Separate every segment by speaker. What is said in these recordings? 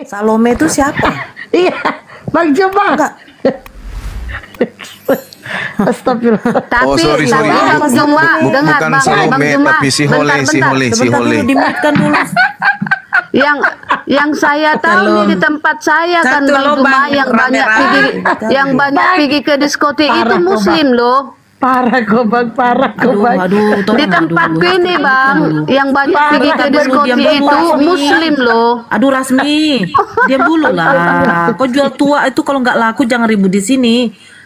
Speaker 1: Salome itu siapa?
Speaker 2: Iya, Bang Juma.
Speaker 1: Enggak.
Speaker 2: Astagfirullah.
Speaker 3: Oh,
Speaker 4: Tapi
Speaker 3: sorry.
Speaker 4: Bang Juma, dengar
Speaker 3: Bukan
Speaker 4: Bang
Speaker 3: Salome,
Speaker 4: Juma,
Speaker 3: tapi si Hole, si Hole, si
Speaker 1: Sebentar
Speaker 3: Hole.
Speaker 1: dulu, dimutkan dulu.
Speaker 4: yang saya tahu nih di tempat saya kan
Speaker 5: Satu
Speaker 4: Bang Juma
Speaker 5: lubang
Speaker 4: yang banyak pergi ke diskotik itu
Speaker 2: Parah,
Speaker 4: muslim loh.
Speaker 2: Parah kok Bang, parah kok Bang.
Speaker 1: Aduh,
Speaker 4: Di tempatku ini Bang, yang banyak pergi ke
Speaker 1: Dulu,
Speaker 4: diskotik
Speaker 1: diam dulu,
Speaker 4: itu
Speaker 1: Rasmi.
Speaker 4: muslim loh.
Speaker 1: Aduh Rasmi, diam dulu lah. Kau jual tua itu kalau nggak laku jangan ribut di sini.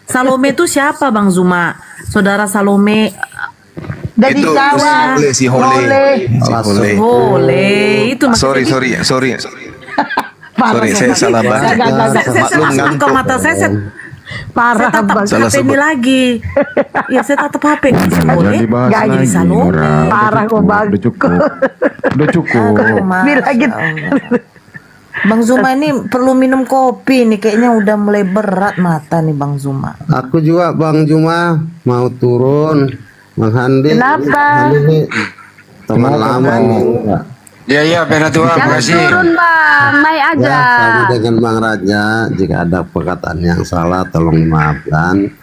Speaker 1: Salome itu siapa Bang Zuma? Saudara Salome.
Speaker 2: Dari
Speaker 3: Itu
Speaker 2: Jawa.
Speaker 3: si Hole. Si Hole.
Speaker 1: Boleh, itu maksudnya
Speaker 3: Sorry.
Speaker 2: Parah,
Speaker 3: Sorry, saya
Speaker 2: Bang.
Speaker 3: salah baca.
Speaker 1: Saya
Speaker 3: Maklum
Speaker 1: langsung ke
Speaker 3: ngantuk.
Speaker 1: mata saya
Speaker 2: Parah
Speaker 1: tatap
Speaker 2: Bang.
Speaker 3: Salah
Speaker 1: HP ini
Speaker 3: sebut.
Speaker 1: lagi. Ya saya tatap HP. Boleh?
Speaker 6: dibahas
Speaker 1: Nggak jadi
Speaker 6: lagi,
Speaker 1: Salome.
Speaker 6: Nora.
Speaker 2: Parah kok Bang.
Speaker 6: Udah cukup. Udah cukup.
Speaker 1: Aduh, Mas.
Speaker 2: Bilangin.
Speaker 1: Bang Zuma ini perlu minum kopi nih, kayaknya udah mulai berat mata nih Bang Zuma.
Speaker 7: Aku juga Bang Juma mau turun. Bang Handi.
Speaker 2: Kenapa?
Speaker 7: Handi nih teman lama nih.
Speaker 8: Iya, pernah tua,
Speaker 4: Jangan
Speaker 8: makasih.
Speaker 4: turun Bang, naik
Speaker 7: Ya,
Speaker 4: aja.
Speaker 7: sama dengan Bang Raja. Jika ada perkataan yang salah, tolong maafkan.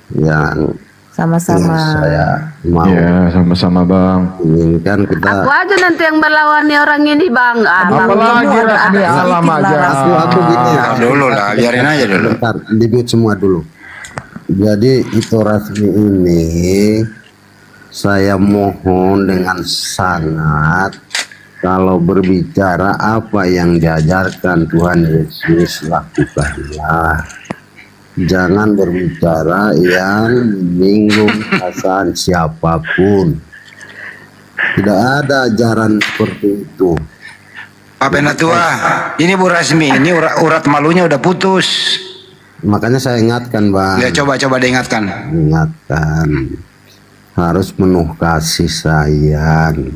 Speaker 7: Yang
Speaker 1: Sama-sama.
Speaker 7: saya mau
Speaker 6: Ya, sama-sama Bang.
Speaker 7: inginkan
Speaker 4: Aku
Speaker 7: kita.
Speaker 4: aja nanti yang berlawannya orang ini Bang. Bang
Speaker 6: Apalagi
Speaker 4: Juma,
Speaker 6: Rasmi alam aja.
Speaker 7: Aku gini ya.
Speaker 8: Dulu lah, biarin aja dulu.
Speaker 7: Bentar, di-mute semua dulu. Jadi itu Rasmi ini saya mohon dengan sangat, kalau berbicara apa yang diajarkan Tuhan Yesus lakukanlah. Jangan berbicara yang menyinggung perasaan siapapun. Tidak ada ajaran seperti itu.
Speaker 8: Pak Penatua, ini Bu Rasmi, ini urat malunya udah putus.
Speaker 7: Makanya saya ingatkan Bang.
Speaker 8: Ya coba diingatkan.
Speaker 7: Ingatkan, harus penuh kasih sayang.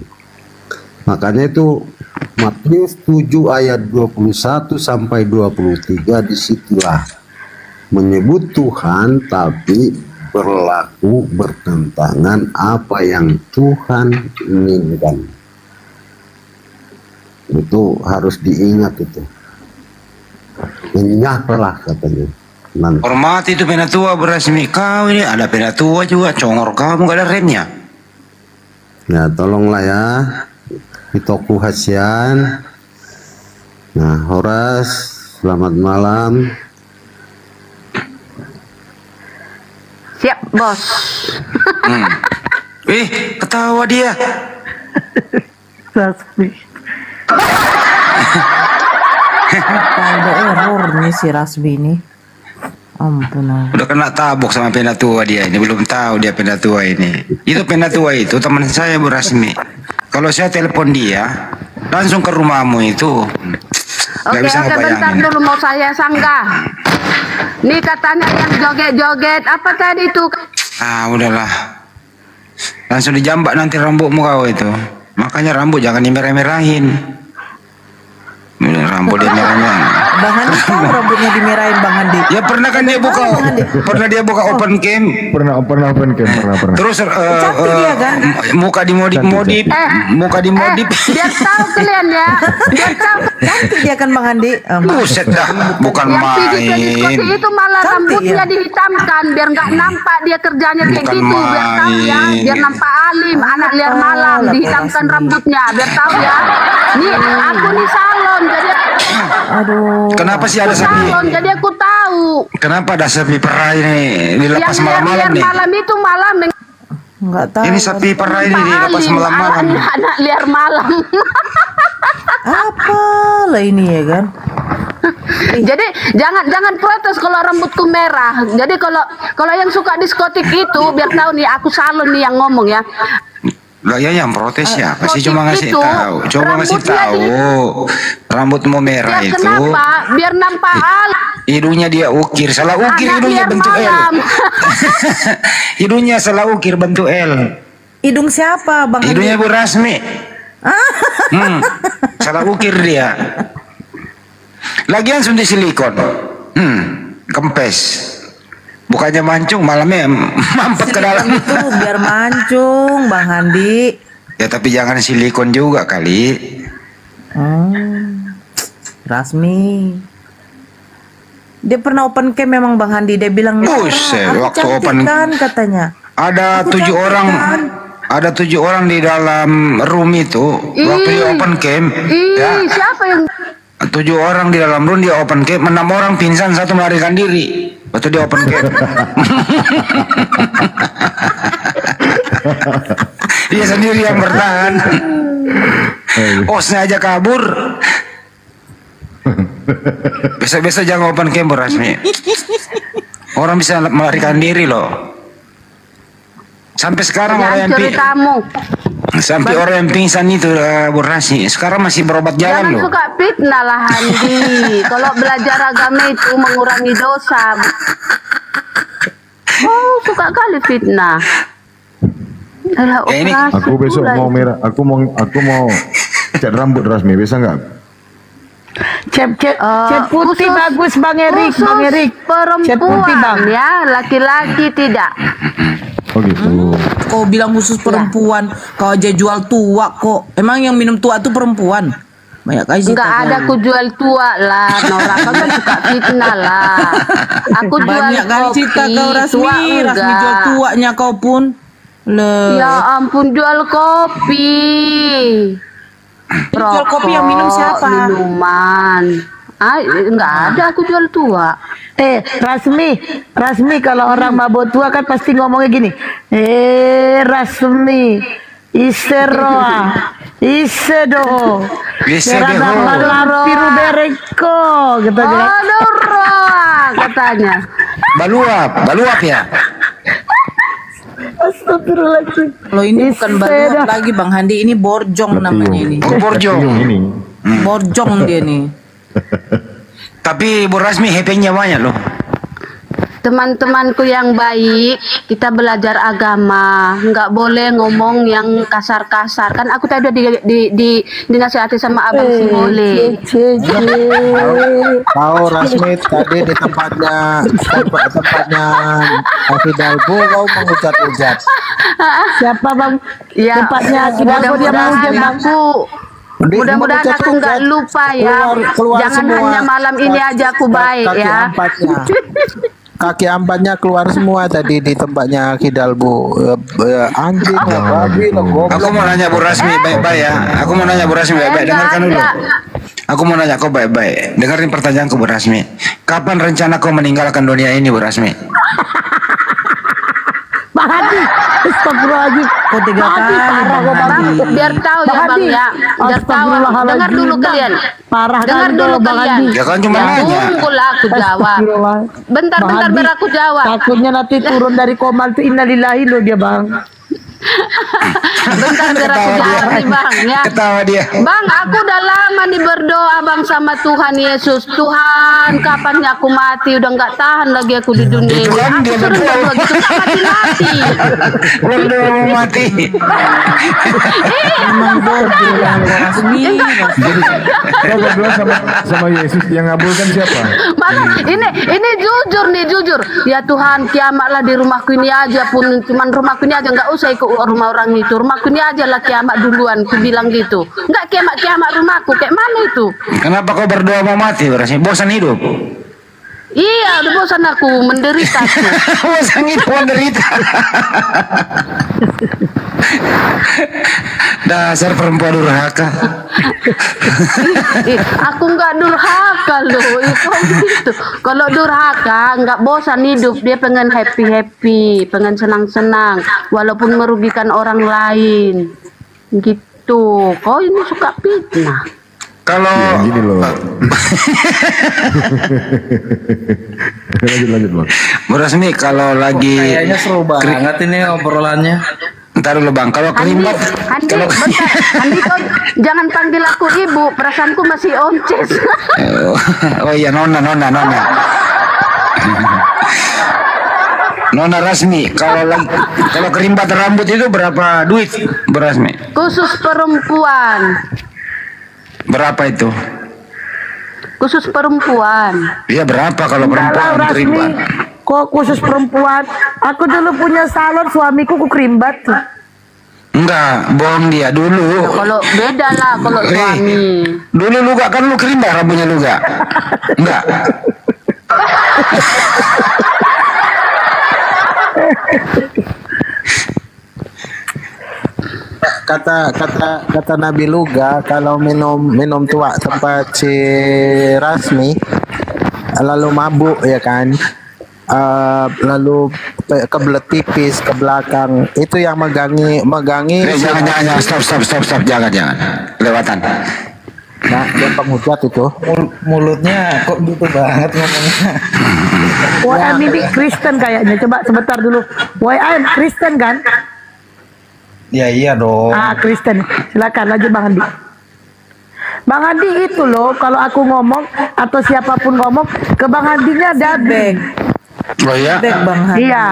Speaker 7: Makanya itu Matius 7 ayat 21 sampai 23, disitulah menyebut Tuhan tapi berlaku bertentangan apa yang Tuhan inginkan. Itu harus diingat itu. Enyahlah katanya. Nanti.
Speaker 8: Hormati itu Penatua Bu Rasmi. Kau ini ada Penatua juga, congor kamu gak ada remnya.
Speaker 7: Ya tolonglah ya. Itoku Hasian. Nah Horas, selamat malam.
Speaker 4: Siap bos.
Speaker 8: Ketawa dia.
Speaker 2: Rasmi.
Speaker 1: Apa ada error nih si Rasmi ini? Ampun.
Speaker 8: Udah kena tabok sama Penatua dia ini, belum tahu dia Penatua ini. Itu Penatua itu teman saya Bu Rasmi. Kalau saya telepon dia, langsung ke rumahmu itu. Nggak
Speaker 4: Oke,
Speaker 8: bisa
Speaker 4: bentar
Speaker 8: ngebayangin.
Speaker 4: dulu mau saya sanggah. Nih katanya yang joget-joget apa tadi itu?
Speaker 8: Ah udahlah. Langsung dijambak nanti rambutmu kau itu. Makanya rambut jangan dimerah-merahin. Rambut dimerah-merahin.
Speaker 1: Bang Handi tahu rambutnya dimerahin Bang Handi.
Speaker 8: Ya pernah kan dia buka open cam.
Speaker 6: Pernah open cam, pernah.
Speaker 8: Terus
Speaker 1: Cantik dia kan?
Speaker 8: muka dimodif, muka dimodif.
Speaker 4: Biar tahu kalian ya. Biar tahu.
Speaker 1: Cantik dia kan Bang Handi.
Speaker 8: Buset dah, bukan
Speaker 4: Yang pergi ke
Speaker 8: main.
Speaker 4: diskotik itu malah
Speaker 1: Cantik
Speaker 4: rambutnya
Speaker 1: ya?
Speaker 4: dihitamkan biar nggak nampak dia kerjanya kayak
Speaker 8: Bukan
Speaker 4: gitu. Biar tahu ya.
Speaker 8: main.
Speaker 4: Biar nampak alim, anak liar malam
Speaker 1: lah,
Speaker 4: dihitamkan
Speaker 1: Rasmi.
Speaker 4: rambutnya. Biar tahu ya. Nih aku nih salon jadi
Speaker 1: Aduh.
Speaker 8: Kenapa sih ada sapi?
Speaker 4: salon jadi aku tahu.
Speaker 8: Kenapa ada sapi perah ini
Speaker 4: Yang
Speaker 8: dilepas
Speaker 4: liar
Speaker 8: malam-malam nih?
Speaker 4: malam itu malah
Speaker 1: Enggak tahu.
Speaker 8: Ini sapi perah ini dilepas
Speaker 4: alim,
Speaker 8: malam-malam.
Speaker 4: anak liar malam.
Speaker 1: Apa lah ini ya kan?
Speaker 4: Jadi jangan protes kalau rambutku merah. Jadi kalau yang suka diskotik itu biar tahu nih aku salon nih yang ngomong ya.
Speaker 8: Lah ya yang protes ya, pasti
Speaker 4: Motif
Speaker 8: cuma ngasih
Speaker 4: itu,
Speaker 8: tahu. Coba ngasih
Speaker 4: rambutnya
Speaker 8: tahu. Rambutmu merah
Speaker 4: Biar
Speaker 8: itu.
Speaker 4: kenapa? Biar nampak alim.
Speaker 8: Hidungnya dia ukir, salah ukir
Speaker 4: Anak
Speaker 8: hidungnya
Speaker 4: liar
Speaker 8: bentuk L.
Speaker 4: malam.
Speaker 8: Hidungnya salah ukir bentuk L.
Speaker 1: Hidung siapa Bang Handi?
Speaker 8: Hidungnya Bu Rasmi. Salah ukir dia. Lagian suntik silikon. Kempes. Bukannya mancung, malamnya mampet ke dalam.
Speaker 1: Itu biar mancung Bang Handi.
Speaker 8: Ya tapi jangan silikon juga kali.
Speaker 1: Rasmi. Dia pernah open cam memang Bang Handi. Dia bilang,
Speaker 8: Buset,
Speaker 1: aku
Speaker 8: waktu
Speaker 1: cantik
Speaker 8: open
Speaker 1: kan katanya.
Speaker 8: ada
Speaker 1: Aku
Speaker 8: 7
Speaker 1: cantik
Speaker 8: orang.
Speaker 1: kan?
Speaker 8: Ada 7 orang di dalam room itu. Waktu dia open cam, ya.
Speaker 4: Siapa yang
Speaker 8: 7 orang di dalam room, dia open cam, 6 orang pingsan, 1 melarikan diri. Waktu dia open cam. Dia sendiri yang bertahan. Hostnya aja kabur. Besok-besok jangan open cam Rasmi. Orang bisa melarikan diri loh. Sampai sekarang orang yang
Speaker 4: ceritamu?
Speaker 8: sampai orang yang pingsan itu Bu Rasmi sekarang masih berobat jalan
Speaker 4: Jangan
Speaker 8: loh.
Speaker 4: suka fitnah lah Handi. Kalau belajar agama itu mengurangi dosa. Oh, suka kali fitnah. Alah,
Speaker 8: Ya, ini
Speaker 4: operasi
Speaker 6: Aku besok
Speaker 4: pula
Speaker 6: mau
Speaker 4: itu.
Speaker 6: merah. Aku mau cat rambut Rasmi, bisa nggak?
Speaker 2: Cep putih
Speaker 4: khusus-
Speaker 2: bagus Bang Erik,
Speaker 4: khusus
Speaker 2: Bang Erik. Cep putih Bang.
Speaker 4: perempuan ya, laki-laki tidak.
Speaker 6: Oh gitu.
Speaker 1: Kau bilang khusus perempuan, kau aja jual tua kok. Emang yang minum tua itu perempuan? Banyak aja.
Speaker 4: Enggak ada aku jual tua lah, Nora. Kau kan suka fitnah lah. Aku jual
Speaker 1: Banyak kali
Speaker 4: kopi,
Speaker 1: cerita kau Rasmi.
Speaker 4: tua
Speaker 1: Rasmi
Speaker 4: enggak.
Speaker 1: jual tuanya kau pun.
Speaker 4: Ya ampun, jual kopi.
Speaker 1: Jual kopi yang minum siapa?
Speaker 4: Minuman. Enggak ada aku jual tua.
Speaker 2: Rasmi kalau orang mabuk tua kan pasti ngomongnya gini. Rasmi, iseroa, isedo,
Speaker 8: Isedoho.
Speaker 2: lampiru bereko, gitu aja.
Speaker 4: Aduh, roa katanya.
Speaker 8: Baluap ya.
Speaker 2: Astagfirullahaladzim.
Speaker 1: Kalau ini bukan baruan lagi Bang Handi, ini borjong namanya ini.
Speaker 8: Oh, borjong.
Speaker 6: Yang ini.
Speaker 1: Borjong dia nih.
Speaker 8: Tapi Bu Rasmi happy-nya banyak loh.
Speaker 4: Teman-temanku yang baik, kita belajar agama, nggak boleh ngomong yang kasar-kasar. Kan aku tadi udah dinasihati sama Abang Simole.
Speaker 7: Tahu Rasmi tadi di tempatnya Fidalbo kau mengucat-ucat.
Speaker 2: Siapa Bang?
Speaker 4: Ya,
Speaker 2: Tempatnya Fidalbo dia mau
Speaker 4: mudah-mudahan
Speaker 2: Bang.
Speaker 4: aku mudah-mudahan aku nggak lupa ya.
Speaker 7: Keluar
Speaker 4: Jangan
Speaker 7: semua.
Speaker 4: hanya malam ini aja aku baik
Speaker 7: Kaki
Speaker 4: ya.
Speaker 7: empatnya. Kaki empatnya keluar semua tadi di tempatnya Kidalbu. Anjing lah, babi lah, goblok.
Speaker 8: Aku mau nanya Bu Rasmi baik-baik ya. Aku mau nanya Bu Rasmi baik-baik. Dengarkan dulu. Aku mau nanya kau baik-baik. Dengerin pertanyaanku Bu Rasmi. Kapan rencana kau meninggalkan dunia ini Bu Rasmi?
Speaker 2: Bang Hadi, astagfirullahaladzim.
Speaker 1: Kau 3 kali Bang Hadi.
Speaker 4: Biar tahu ya Bang ya. Biar tahu. Dengar dulu kalian.
Speaker 2: Parah
Speaker 4: Dengar
Speaker 2: kali
Speaker 4: dulu
Speaker 2: dong, Bang
Speaker 4: kalian.
Speaker 2: Hadi.
Speaker 8: Ya kan cuma nanya.
Speaker 4: Tunggulah aku jawab.
Speaker 2: Astagfirullah.
Speaker 4: Bentar
Speaker 2: Bang Hadi,
Speaker 4: biar aku jawab.
Speaker 2: Takutnya nanti turun dari komal tuh innalillahi loh dia Bang.
Speaker 4: Bentar biar aku jawab nih Bang ya.
Speaker 8: Ketawa dia.
Speaker 4: Bang, aku udah lama nih berdoa Bang sama Tuhan Yesus. Tuhan, kapannya aku mati? Udah nggak tahan lagi aku di dunia ini.
Speaker 8: Tuhan,
Speaker 4: Aku
Speaker 8: dia
Speaker 4: suruh
Speaker 8: berdoa.
Speaker 4: berdoa gitu, tak mati-mati.
Speaker 8: Belum mau mati.
Speaker 1: Emang borjong Bang Rasmi.
Speaker 6: Kau berdoa sama Yesus, yang ngabulkan siapa?
Speaker 4: Maka ini jujur nih, jujur. Ya Tuhan, kiamatlah di rumahku ini aja pun, cuman rumahku ini aja, nggak usah ikut rumah orang itu. Rumahku ini aja lah kiamat duluan, ku bilang gitu. Nggak kiamat rumahku, kayak mana itu?
Speaker 8: Kenapa kau berdoa mau mati Bu Rasmi? Bosan hidup.
Speaker 4: Iya, udah bosan aku menderita tuh.
Speaker 8: Bosan hidup menderita. Dasar perempuan durhaka.
Speaker 4: Aku nggak durhaka loh, itu gitu. Kalau durhaka nggak bosan hidup, dia pengen happy, pengen senang-senang, walaupun merugikan orang lain. Gitu. Kau ini suka fitnah.
Speaker 8: Kalau
Speaker 6: Ya, gini loh. lanjut Bang.
Speaker 8: Bu Rasmi kalau lagi
Speaker 5: Kayaknya seru banget ini obrolannya.
Speaker 8: ntar dulu Bang, kalau
Speaker 4: Andi,
Speaker 8: kerimbat
Speaker 4: bentar. Andi, kau jangan panggil aku ibu, perasaanku masih onces.
Speaker 8: oh iya Nona. Nona Rasmi, kalau kerimbat rambut itu berapa duit Bu Rasmi?
Speaker 4: Khusus perempuan.
Speaker 8: Berapa itu?
Speaker 4: Khusus perempuan.
Speaker 8: Iya berapa kalau
Speaker 2: Kalau
Speaker 8: perempuan
Speaker 2: Rasmi,
Speaker 8: kerimbat?
Speaker 2: kok khusus perempuan? Aku dulu punya salon, suamiku ku kerimbat tuh.
Speaker 8: Enggak, bohong dia dulu.
Speaker 4: Kalau beda lah kalau suami.
Speaker 8: Dulu lu gak kan lu kerimbah rambutnya lu gak? Enggak.
Speaker 7: Kata Nabi Luga, kalau minum tua tempat si Rasmi lalu mabuk ya kan, lalu kebelet pipis ke belakang, itu yang megangi
Speaker 8: Jangan, stop, jangan, kelewatan.
Speaker 7: nah dia penghujat itu.
Speaker 5: Mulutnya kok gitu banget ngomongnya.
Speaker 2: YM ini Kristen kayaknya. Coba sebentar dulu. YM Kristen kan?
Speaker 5: Ya iya dong.
Speaker 2: Ah, Kristen. Silakan lanjut Bang Andi. Bang Andi itu loh, kalau aku ngomong atau siapapun ngomong ke Bang Andinya dabeng.
Speaker 8: Oh iya?
Speaker 1: Bek Bang Han.
Speaker 2: Iya.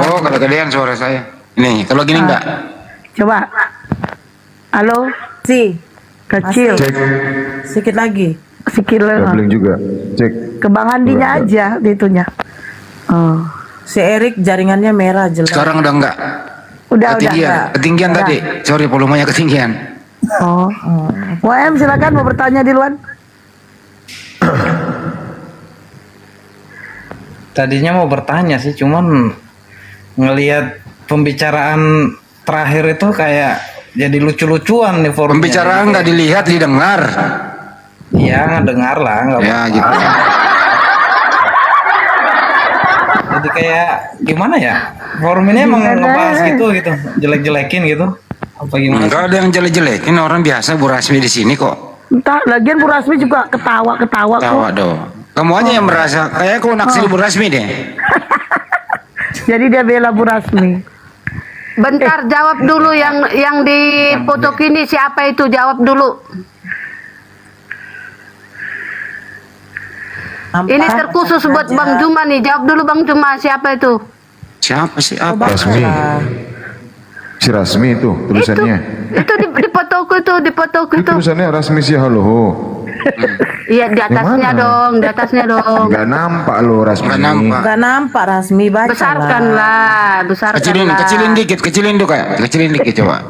Speaker 8: Oh, kegedean suara saya. Nih, kalau gini enggak?
Speaker 2: Coba. Halo, kecil.
Speaker 6: Cek.
Speaker 1: Sedikit lagi.
Speaker 2: Sikit
Speaker 6: Gambling juga. Cek.
Speaker 2: ke Bang Andinya aja itunya. Oh.
Speaker 1: Si Erik jaringannya merah jelas.
Speaker 8: Sekarang udah enggak?
Speaker 2: Udah.
Speaker 8: Ketinggian
Speaker 2: Udah.
Speaker 8: tadi. Sorry, volumenya ketinggian.
Speaker 2: Oh. WM silakan mau bertanya di luar.
Speaker 5: Tadinya mau bertanya sih, cuman ngelihat pembicaraan terakhir itu kayak jadi lucu-lucuan nih forumnya.
Speaker 8: Pembicaraan nggak dilihat, didengar.
Speaker 5: Iya, ngedengar lah, nggak
Speaker 8: Ya
Speaker 5: apa-apa.
Speaker 8: gitu.
Speaker 5: Jadi kayak gimana ya? Forum ini emang ngebahas gitu, jelek-jelekin gitu. Apa gimana?
Speaker 8: Enggak ada yang jelek-jelekin, orang biasa Bu Rasmi di sini kok.
Speaker 2: Entah, lagian Bu Rasmi juga ketawa-ketawa kok.
Speaker 8: Tawa dong. Kamu aja yang merasa kayak kau naksir Bu Rasmi deh.
Speaker 2: Jadi dia bela Bu Rasmi.
Speaker 4: Bentar, jawab dulu yang di foto kini siapa itu? Jawab dulu. Ini terkhusus buat Bang Juma nih. Jawab dulu Bang Juma, siapa itu?
Speaker 8: Siapa sih? Apa?
Speaker 6: Rasmi. Si Rasmi itu tulisannya.
Speaker 4: Itu di fotoku itu, di fotoku
Speaker 6: Itu
Speaker 4: itu.
Speaker 6: tulisannya Rasmi si halo.
Speaker 4: Iya, di atasnya
Speaker 6: Gimana?
Speaker 4: dong, di atasnya dong.
Speaker 6: Enggak nampak lo Rasmi.
Speaker 8: Nggak nampak.
Speaker 1: Gak nampak Rasmi, baca
Speaker 4: Besarkan lah, besarkan
Speaker 8: Kecilin
Speaker 4: lah.
Speaker 8: dikit, kecilin dulu kayak. Kecilin dikit coba.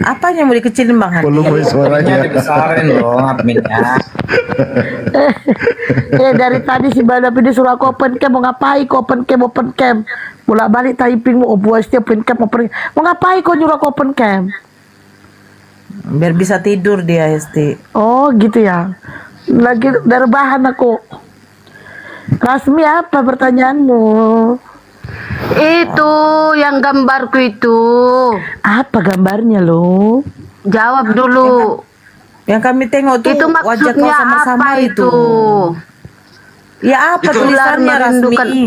Speaker 1: Apanya mau dikecilin Bang Han?
Speaker 6: Volume
Speaker 5: Adminnya
Speaker 6: suaranya.
Speaker 5: dibesarin dong adminnya.
Speaker 2: Dari tadi si Badapi disuruh aku open cam, mau ngapain kau open cam? Bolak balik typing mau buat setiap open cam. Mau ngapain kau nyuruh aku open cam?
Speaker 1: Biar bisa tidur dia Esti.
Speaker 2: Oh gitu ya. Lagi dari bahan aku. Rasmi apa pertanyaanmu?
Speaker 4: Itu yang gambarku itu.
Speaker 2: Apa gambarnya lo?
Speaker 4: Jawab dulu.
Speaker 1: Yang kami tengok tuh
Speaker 4: Itu
Speaker 1: wajah kau
Speaker 4: maksudnya
Speaker 1: sama-sama
Speaker 4: apa itu?
Speaker 1: Ya apa
Speaker 8: Itu
Speaker 1: tulisannya
Speaker 4: ular merindukan.
Speaker 1: Rasmi?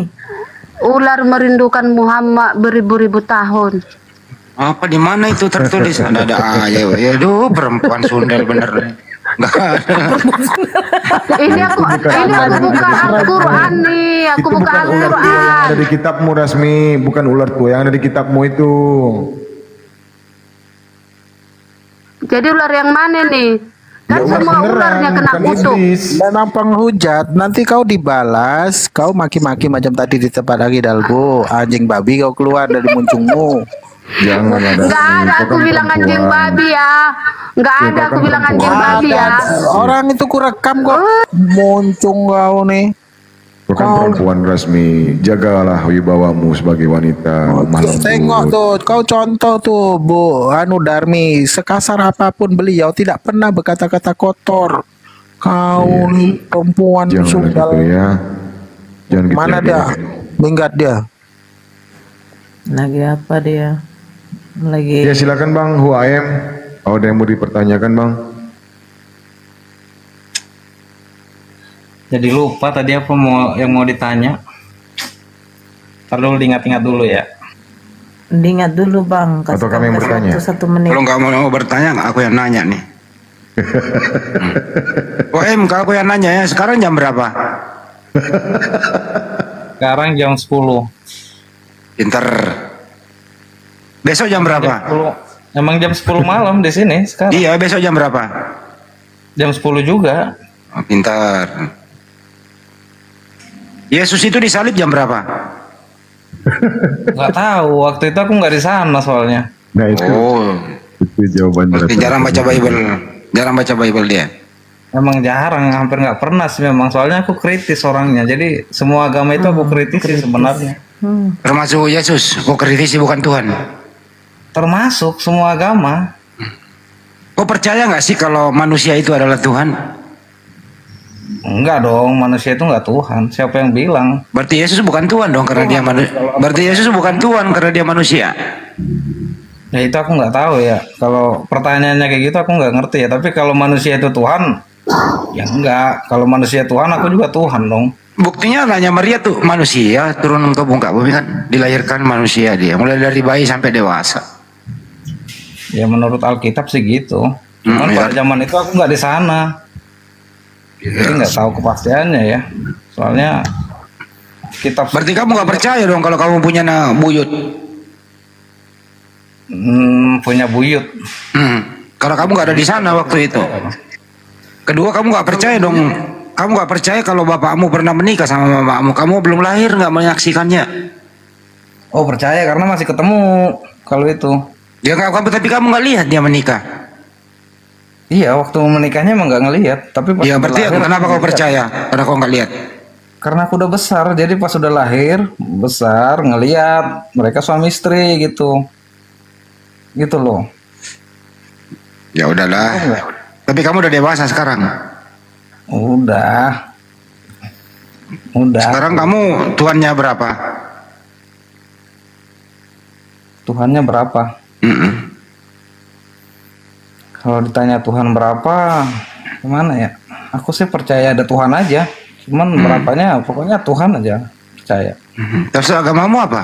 Speaker 4: Ular merindukan Muhammad beribu-ribu tahun.
Speaker 8: Apa di mana itu tertulis? Ada aja. Ya aduh, perempuan sundel bener. Enggak ada.
Speaker 4: Ini aku buka Al-Quran nih. Aku
Speaker 6: Itu
Speaker 4: buka
Speaker 6: bukan ular tua yang
Speaker 4: Al-Quran.
Speaker 6: ada di kitabmu Rasmi, bukan ular tua yang ada di kitabmu itu.
Speaker 4: Jadi ular yang mana nih? Kan
Speaker 6: Ya, ular
Speaker 4: semua
Speaker 6: beneran,
Speaker 4: ularnya kena
Speaker 6: bukan
Speaker 4: kutuk.
Speaker 6: iblis.
Speaker 7: Memang penghujat, nanti kau dibalas, kau maki-maki macam tadi di tempat lagi dalgo, anjing babi kau keluar dari muncungmu.
Speaker 6: Jangan ada.
Speaker 4: Enggak ada
Speaker 6: Kau
Speaker 4: aku
Speaker 6: kan
Speaker 4: bilang anjing
Speaker 6: perempuan.
Speaker 4: babi ya. Enggak
Speaker 6: Ya,
Speaker 4: ada
Speaker 6: kau
Speaker 4: aku
Speaker 6: kan
Speaker 4: bilang anjing
Speaker 6: perempuan.
Speaker 4: babi ya.
Speaker 7: Orang itu kurekam kok, muncung kau nih.
Speaker 6: Kau kan perempuan Rasmi, jagalah wibawamu sebagai wanita. lemah lembut.
Speaker 7: Tengok tuh, kau contoh tuh Bu Anu Darmi, sekasar apapun beliau tidak pernah berkata-kata kotor. Kau nih perempuan
Speaker 6: Jangan
Speaker 7: sunggal.
Speaker 6: gitu ya. Jangan gitu.
Speaker 7: Mana
Speaker 6: ya,
Speaker 7: dia? Minggat dia.
Speaker 1: Lagi apa dia? Lagi
Speaker 6: Ya silakan Bang, who I am. Ada yang mau dipertanyakan Bang?
Speaker 5: Jadi lupa tadi apa yang mau ditanya. Ntar dulu diingat-ingat dulu ya.
Speaker 1: diingat dulu Bang.
Speaker 6: Atau kami yang bertanya?
Speaker 1: Satu menit.
Speaker 8: Kalau nggak mau bertanya, aku yang nanya nih. Oh aku yang nanya ya. Sekarang jam berapa?
Speaker 5: Sekarang jam 10.
Speaker 8: Pinter. Besok jam berapa?
Speaker 5: 10. Emang jam 10 malam di sini sekarang.
Speaker 8: Iya, besok jam berapa?
Speaker 5: Jam 10 juga.
Speaker 8: Oh, pintar. Yesus itu disalib jam berapa?
Speaker 5: Nggak tahu, waktu itu aku nggak di sana soalnya.
Speaker 6: Nah itu jawaban
Speaker 8: berarti jarang baca Bible. Jarang baca Bible dia.
Speaker 5: Emang jarang, hampir nggak pernah sih memang. Soalnya aku kritis orangnya. Jadi semua agama itu aku kritisi sebenarnya.
Speaker 8: Termasuk Yesus, kau kritisi bukan Tuhan.
Speaker 5: Termasuk semua agama.
Speaker 8: Kau percaya nggak sih kalau manusia itu adalah Tuhan?
Speaker 5: Enggak dong, manusia itu nggak Tuhan. Siapa yang bilang?
Speaker 8: Berarti Yesus bukan Tuhan dong karena dia manusia. Berarti Yesus bukan Tuhan karena dia manusia.
Speaker 5: Ya itu aku nggak tahu ya. Kalau pertanyaannya kayak gitu aku nggak ngerti ya. Tapi kalau manusia itu Tuhan, ya enggak. Kalau manusia Tuhan, aku juga Tuhan dong.
Speaker 8: Buktinya anaknya Maria tuh manusia turun ke muka bumi kan, dilahirkan manusia dia, mulai dari bayi sampai dewasa.
Speaker 5: Ya menurut Alkitab sih gitu. Cuman pada zaman itu aku nggak di sana. Jadi nggak tahu kepastiannya ya. Soalnya kitab.
Speaker 8: Berarti kamu nggak percaya dong kalau kamu punya buyut?
Speaker 5: Punya buyut.
Speaker 8: Kalau kamu nggak ada di sana waktu itu. Kedua, kamu nggak percaya dong. Kamu nggak percaya kalau bapakmu pernah menikah sama mamamu. Kamu belum lahir nggak menyaksikannya.
Speaker 5: Oh percaya karena masih ketemu kalau itu.
Speaker 8: Ya kamu, tapi kamu nggak lihat dia menikah.
Speaker 5: Iya, waktu menikahnya emang nggak ngelihat. Tapi pas
Speaker 8: ya berarti
Speaker 5: lahir,
Speaker 8: kenapa kau percaya? Karena kau nggak lihat.
Speaker 5: Karena aku udah besar, jadi pas udah lahir besar ngelihat mereka suami istri gitu. Gitu loh.
Speaker 8: Ya udahlah. Tapi kamu udah dewasa sekarang.
Speaker 5: Udah.
Speaker 8: Sekarang kamu tuannya berapa?
Speaker 5: Tuhannya berapa? Kalau ditanya Tuhan berapa, gimana ya? Aku sih percaya ada Tuhan aja. Cuman berapanya, pokoknya Tuhan aja percaya.
Speaker 8: Terus agamamu apa?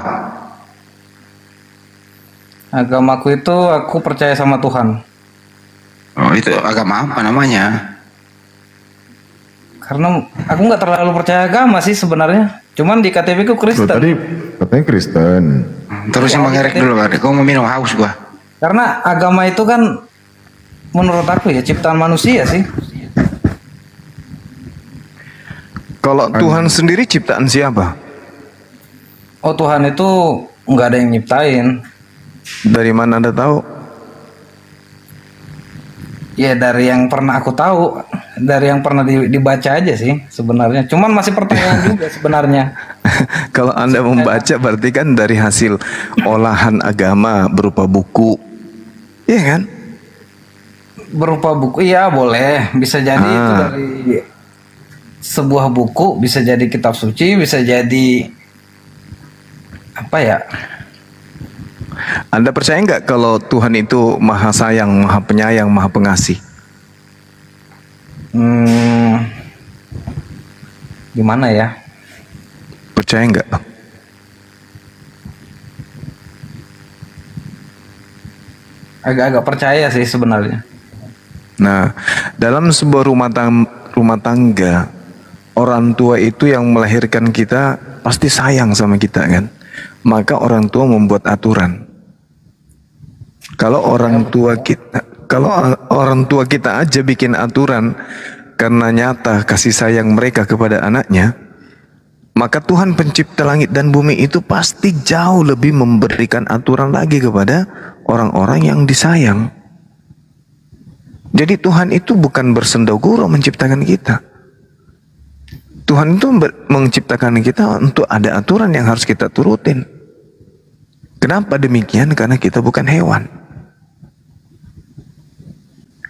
Speaker 5: Agamaku itu aku percaya sama Tuhan.
Speaker 8: Oh itu agama apa namanya?
Speaker 5: Karena aku nggak terlalu percaya agama sih sebenarnya. Cuman di KTP ku Kristen.
Speaker 6: Loh, tadi katanya Kristen.
Speaker 8: Terus yang mengerek dulu, kau mau minum, haus gua.
Speaker 5: Karena agama itu kan menurut aku ya ciptaan manusia sih.
Speaker 7: Kalau Tuhan sendiri ciptaan siapa?
Speaker 5: Oh Tuhan itu nggak ada yang nyiptain.
Speaker 7: Dari mana Anda tahu?
Speaker 5: Ya dari yang pernah aku tahu, dari yang pernah dibaca aja sih sebenarnya. Cuman masih pertanyaan juga sebenarnya.
Speaker 7: Kalau Anda membaca berarti kan dari hasil olahan agama berupa buku. Iya kan?
Speaker 5: Berupa buku, iya boleh. Bisa jadi itu dari sebuah buku, bisa jadi kitab suci, bisa jadi apa ya?
Speaker 7: Anda percaya nggak kalau Tuhan itu maha sayang, maha penyayang, maha pengasih?
Speaker 5: Gimana ya?
Speaker 7: Percaya nggak?
Speaker 5: Agak-agak percaya sih sebenarnya.
Speaker 7: Nah, dalam sebuah rumah tangga, orang tua itu yang melahirkan kita pasti sayang sama kita kan? Maka orang tua membuat aturan. Kalau orang tua kita aja bikin aturan karena nyata kasih sayang mereka kepada anaknya, maka Tuhan pencipta langit dan bumi itu pasti jauh lebih memberikan aturan lagi kepada orang-orang yang disayang. Jadi Tuhan itu bukan bersendaguro menciptakan kita. Tuhan itu menciptakan kita untuk ada aturan yang harus kita turutin. Kenapa demikian? Karena kita bukan hewan.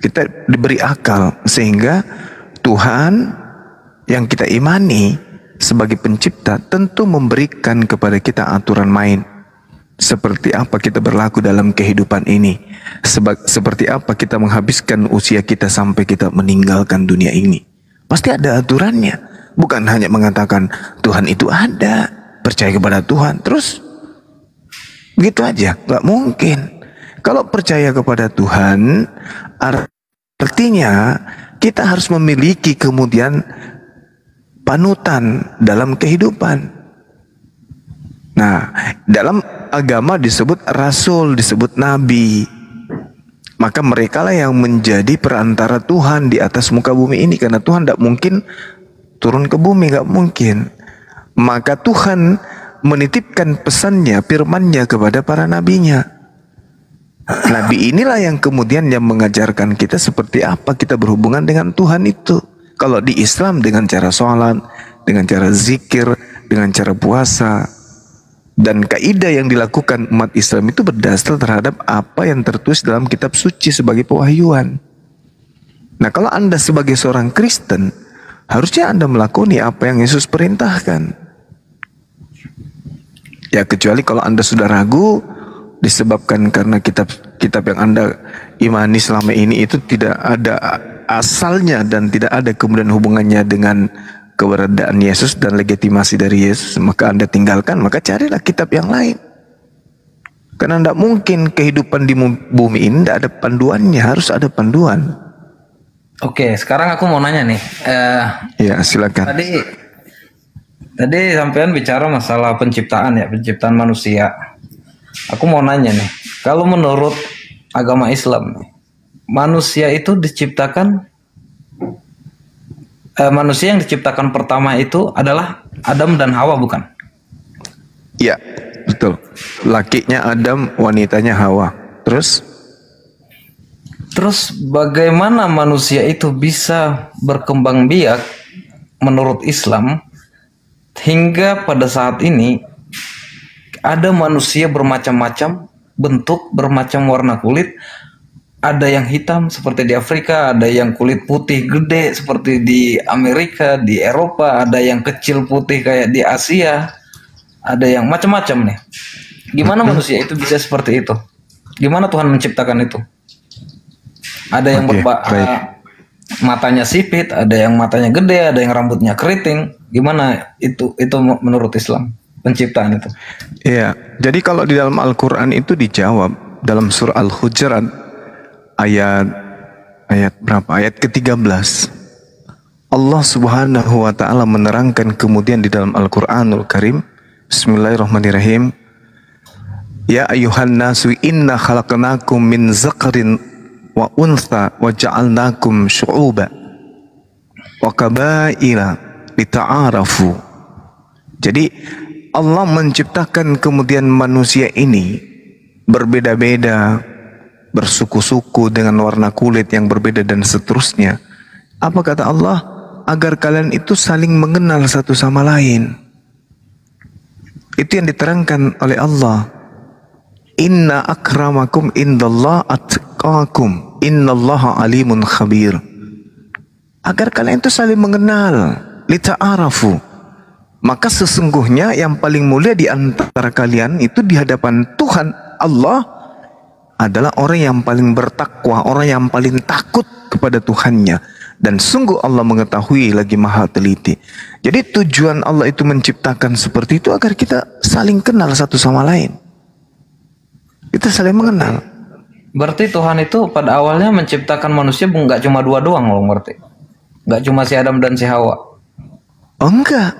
Speaker 7: Kita diberi akal sehingga Tuhan yang kita imani sebagai pencipta tentu memberikan kepada kita aturan main. Seperti apa kita berlaku dalam kehidupan ini. Seperti apa kita menghabiskan usia kita sampai kita meninggalkan dunia ini. Pasti ada aturannya. Bukan hanya mengatakan Tuhan itu ada, percaya kepada Tuhan, terus begitu aja, nggak mungkin. Kalau percaya kepada Tuhan, artinya kita harus memiliki kemudian panutan dalam kehidupan. Nah, dalam agama disebut rasul, disebut nabi. Maka mereka lah yang menjadi perantara Tuhan di atas muka bumi ini, karena Tuhan tidak mungkin turun ke bumi, nggak mungkin. Maka Tuhan menitipkan pesannya, firmannya kepada para nabinya. Nabi inilah yang kemudian yang mengajarkan kita seperti apa kita berhubungan dengan Tuhan itu. Kalau di Islam dengan cara sholat, dengan cara zikir, dengan cara puasa, dan kaidah yang dilakukan umat Islam itu berdasar terhadap apa yang tertulis dalam kitab suci sebagai pewahyuan. Nah, kalau Anda sebagai seorang Kristen, harusnya Anda melakoni apa yang Yesus perintahkan. Ya, kecuali kalau Anda sudah ragu disebabkan karena kitab yang Anda imani selama ini itu tidak ada asalnya dan tidak ada kemudian hubungannya dengan keberadaan Yesus dan legitimasi dari Yesus, maka Anda tinggalkan, maka carilah kitab yang lain. Karena tidak mungkin kehidupan di bumi ini tidak ada panduannya, harus ada panduan.
Speaker 5: Oke, sekarang aku mau nanya nih.
Speaker 7: Ya, silakan.
Speaker 5: Tadi sampean bicara masalah penciptaan ya, penciptaan manusia. Aku mau nanya nih, kalau menurut agama Islam, manusia itu diciptakan, manusia yang diciptakan pertama itu adalah Adam dan Hawa, bukan?
Speaker 7: Ya, betul. Lakinya Adam, wanitanya Hawa. Terus
Speaker 5: bagaimana manusia itu bisa berkembang biak menurut Islam hingga pada saat ini ada manusia bermacam-macam bentuk, bermacam warna kulit. Ada yang hitam seperti di Afrika, ada yang kulit putih gede seperti di Amerika, di Eropa, ada yang kecil putih kayak di Asia, ada yang macam-macam nih. Gimana manusia itu bisa seperti itu? Gimana Tuhan menciptakan itu? Ada yang matanya sipit, ada yang matanya gede, ada yang rambutnya keriting. Gimana itu menurut Islam penciptaan itu?
Speaker 7: Iya, jadi kalau di dalam Al-Quran itu dijawab dalam surah Al-Hujurat ayat berapa? Ayat ke-13. Allah Subhanahu wa taala menerangkan kemudian di dalam Al-Qur'anul Karim, Bismillahirrahmanirrahim. Ya ayuhan nasu inna khalaqnakum min zakarin wa untha wa ja'alnakum syu'uba wa qabaila lita'arafu. Jadi Allah menciptakan kemudian manusia ini berbeda-beda, bersuku-suku dengan warna kulit yang berbeda dan seterusnya. Apa kata Allah? Agar kalian itu saling mengenal satu sama lain. Itu yang diterangkan oleh Allah. Inna akramakum indallah atqakum innallaha alimun khabir. Agar kalian itu saling mengenal, lita'arafu. Maka sesungguhnya yang paling mulia di antara kalian itu di hadapan Tuhan Allah adalah orang yang paling bertakwa, orang yang paling takut kepada Tuhannya. Dan sungguh Allah mengetahui lagi maha teliti. Jadi tujuan Allah itu menciptakan seperti itu agar kita saling kenal satu sama lain. Kita saling mengenal.
Speaker 5: Berarti Tuhan itu pada awalnya menciptakan manusia nggak cuma dua doang loh, berarti? Nggak cuma si Adam dan si Hawa?
Speaker 7: Oh enggak.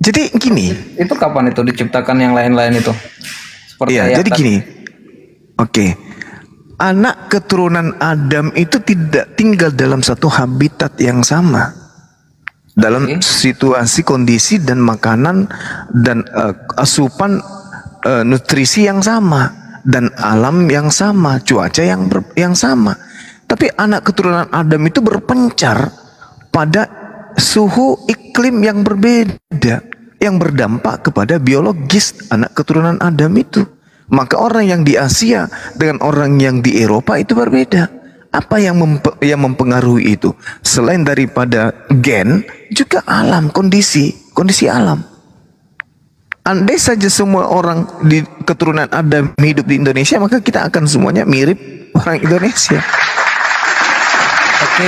Speaker 7: Jadi gini.
Speaker 5: Itu kapan itu diciptakan yang lain-lain itu? Seperti
Speaker 7: iya, jadi gini. Oke. Anak keturunan Adam itu tidak tinggal dalam satu habitat yang sama. Dalam situasi, kondisi, dan makanan, dan asupan nutrisi yang sama. Dan alam yang sama, cuaca yang sama. Tapi anak keturunan Adam itu berpencar pada suhu iklim yang berbeda. Yang berdampak kepada biologis anak keturunan Adam itu. Maka orang yang di Asia dengan orang yang di Eropa itu berbeda. Apa yang mempengaruhi itu? Selain daripada gen, juga alam, kondisi alam. Andai saja semua orang di keturunan Adam hidup di Indonesia, maka kita akan semuanya mirip orang Indonesia.
Speaker 5: Oke.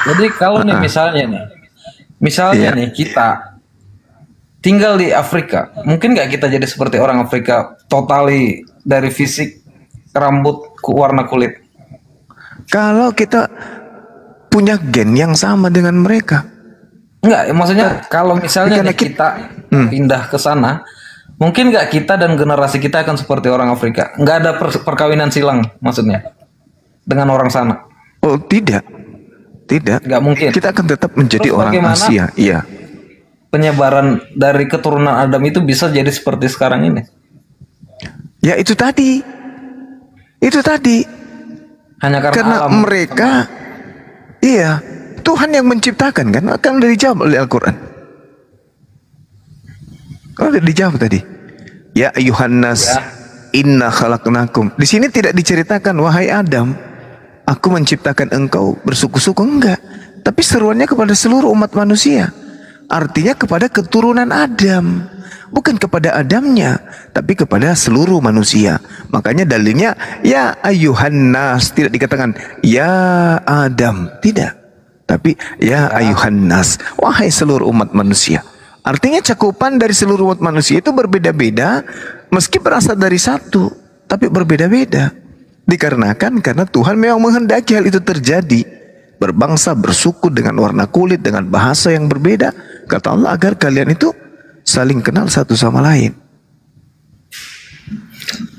Speaker 5: Jadi kalau nih misalnya nih kita tinggal di Afrika, mungkin nggak kita jadi seperti orang Afrika, totali dari fisik, rambut, warna kulit?
Speaker 7: Kalau kita punya gen yang sama dengan mereka.
Speaker 5: Enggak, maksudnya kalau misalnya kita pindah ke sana, mungkin nggak kita dan generasi kita akan seperti orang Afrika? Nggak ada perkawinan silang, maksudnya, dengan orang sana?
Speaker 7: Oh tidak.
Speaker 5: Nggak mungkin.
Speaker 7: Kita akan tetap menjadi
Speaker 5: terus
Speaker 7: orang Asia. Iya.
Speaker 5: Penyebaran dari keturunan Adam itu bisa jadi seperti sekarang ini?
Speaker 7: Ya itu tadi Itu tadi.
Speaker 5: Hanya
Speaker 7: Karena
Speaker 5: alam.
Speaker 7: mereka, iya, Tuhan yang menciptakan kan, akan dijawab oleh Al-Quran. Kalau dijawab tadi, ya ayuhan nas, inna khalaqnakum. Di sini tidak diceritakan, wahai Adam, aku menciptakan engkau bersuku-suku, enggak. Tapi seruannya kepada seluruh umat manusia. Artinya kepada keturunan Adam. Bukan kepada Adamnya, tapi kepada seluruh manusia. Makanya dalilnya, ya ayuhan nas. Tidak dikatakan, ya Adam. Tidak. Tapi, ya ayuhan nas. Wahai seluruh umat manusia. Artinya cakupan dari seluruh umat manusia itu berbeda-beda. Meski berasal dari satu, tapi berbeda-beda. Dikarenakan karena Tuhan memang menghendaki hal itu terjadi. Berbangsa, bersuku dengan warna kulit, dengan bahasa yang berbeda. Kata Allah agar kalian itu saling kenal satu sama lain.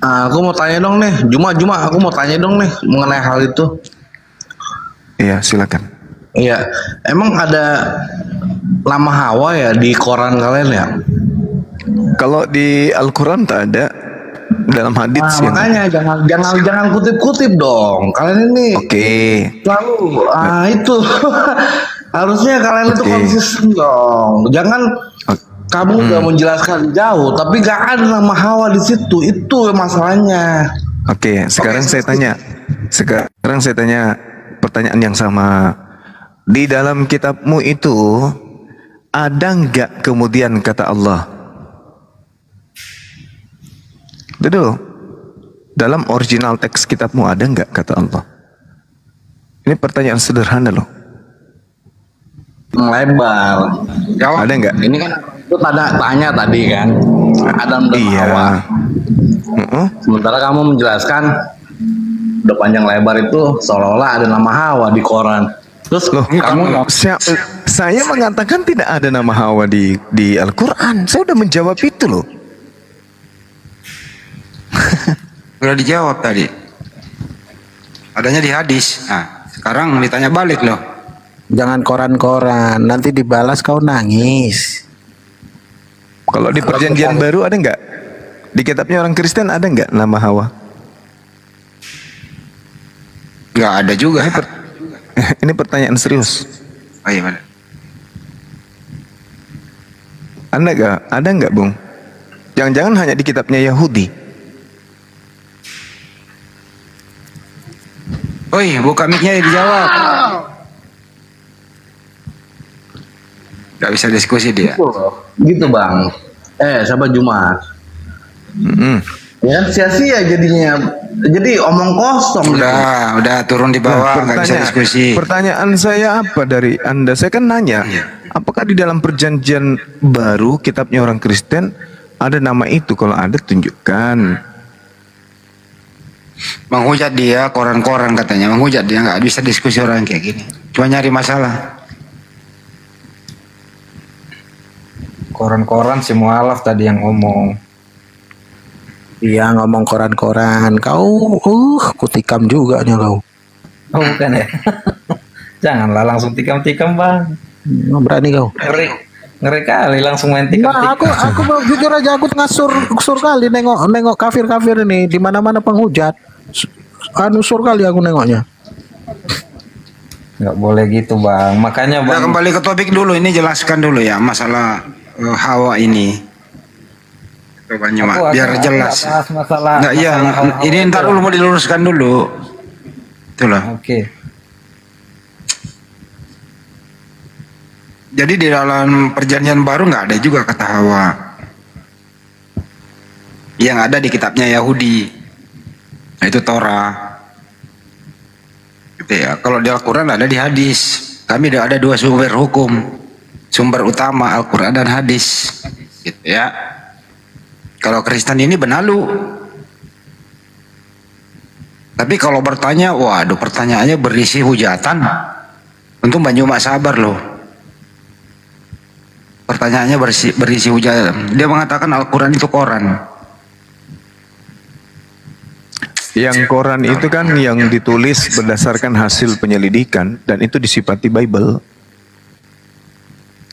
Speaker 9: Aku mau tanya dong nih, Juma, aku mau tanya dong nih mengenai hal itu.
Speaker 7: Iya, silakan.
Speaker 9: Iya, emang ada nama Hawa ya di koran kalian ya?
Speaker 7: Kalau di Al-Quran tak ada. Dalam hadits
Speaker 9: Nah, makanya jangan kutip-kutip dong. Kalian ini selalu itu harusnya kalian itu konsisten dong. Jangan kamu udah menjelaskan jauh, tapi gak ada nama Hawa di situ. Itu masalahnya.
Speaker 7: Sekarang saya tanya pertanyaan yang sama. Di dalam kitabmu itu ada nggak kemudian kata Allah? Dulu, dalam original teks kitabmu ada nggak kata Allah? Ini pertanyaan sederhana loh.
Speaker 9: Lebar.
Speaker 7: Ada nggak?
Speaker 9: Ini kan itu tanya tadi kan. Adam dan Hawa. Sementara kamu menjelaskan udah panjang lebar itu seolah-olah ada nama Hawa di koran. Terus
Speaker 7: loh, saya mengatakan tidak ada nama Hawa di Al-Quran. Saya udah menjawab itu loh.
Speaker 8: Udah dijawab tadi. Adanya di hadis. Nah, sekarang ditanya balik loh.
Speaker 10: Jangan koran-koran, nanti dibalas kau nangis.
Speaker 7: Kalau di perjanjian baru ada nggak? Di kitabnya orang Kristen ada nggak nama Hawa?
Speaker 8: Nggak ada juga.
Speaker 7: Ini pertanyaan serius.
Speaker 8: Oh iya benar.
Speaker 7: Ada nggak, Bung? Jangan-jangan hanya di kitabnya Yahudi.
Speaker 8: Oi, buka mic-nya dijawab. Gak bisa diskusi dia.
Speaker 9: Gitu bang. Sahabat Jumat. Ya sia-sia jadinya. Jadi omong kosong.
Speaker 8: Udah turun di bawah, nggak bisa diskusi.
Speaker 7: Pertanyaan saya apa dari Anda? Saya kan nanya, apakah di dalam perjanjian baru kitabnya orang Kristen ada nama itu? Kalau ada tunjukkan.
Speaker 8: Menghujat dia, koran-koran katanya. Menghujat dia, nggak bisa diskusi orang kayak gini. Cuma nyari masalah.
Speaker 5: Koran-koran si mualaf tadi yang ngomong.
Speaker 10: Iya, ngomong koran-koran. Kau kutikam juga nih kau.
Speaker 5: Oh bukan ya? Janganlah langsung tikam-tikam bang.
Speaker 10: Berani kau.
Speaker 5: Ngeri kali langsung main tikam-tikam.
Speaker 10: Aku mau jujur aja, aku ngasur kali nengok kafir-kafir ini di mana-mana penghujat. Sur kali aku nengoknya.
Speaker 5: Nggak boleh gitu bang. Makanya bang.
Speaker 8: Kita kembali ke topik dulu. Ini jelaskan dulu ya masalah Hawa ini. Coba nyimak biar jelas. Nggak, iya. Ini ntar dulu mau diluruskan dulu. Itulah.
Speaker 5: Oke.
Speaker 8: Jadi di dalam perjanjian baru nggak ada juga kata Hawa. Yang ada di kitabnya Yahudi, nah, itu Torah. Gitu ya. Kalau di Al-Quran ada di hadis. Kami ada dua sumber hukum, sumber utama Al-Quran dan hadis. Gitu ya. Kalau Kristen ini benalu. Tapi kalau bertanya, waduh pertanyaannya berisi hujatan. Untung Banjuma sabar loh. Pertanyaannya berisi hujatan. Dia mengatakan Al-Quran itu koran.
Speaker 7: Yang koran itu kan yang ditulis berdasarkan hasil penyelidikan dan itu disifati Bible.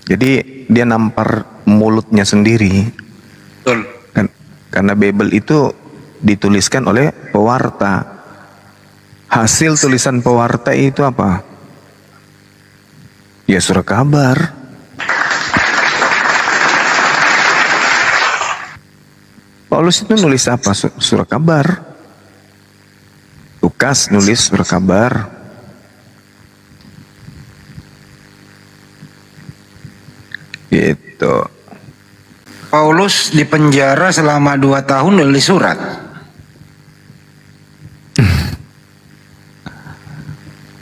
Speaker 7: Jadi dia nampar mulutnya sendiri.
Speaker 8: Betul.
Speaker 7: Karena Bible itu dituliskan oleh pewarta. Hasil tulisan pewarta itu apa? Ya surah kabar. Paulus itu nulis apa? Surah kabar. Lukas nulis surah kabar. Gitu.
Speaker 8: Paulus di penjara selama 2 tahun nulis surat.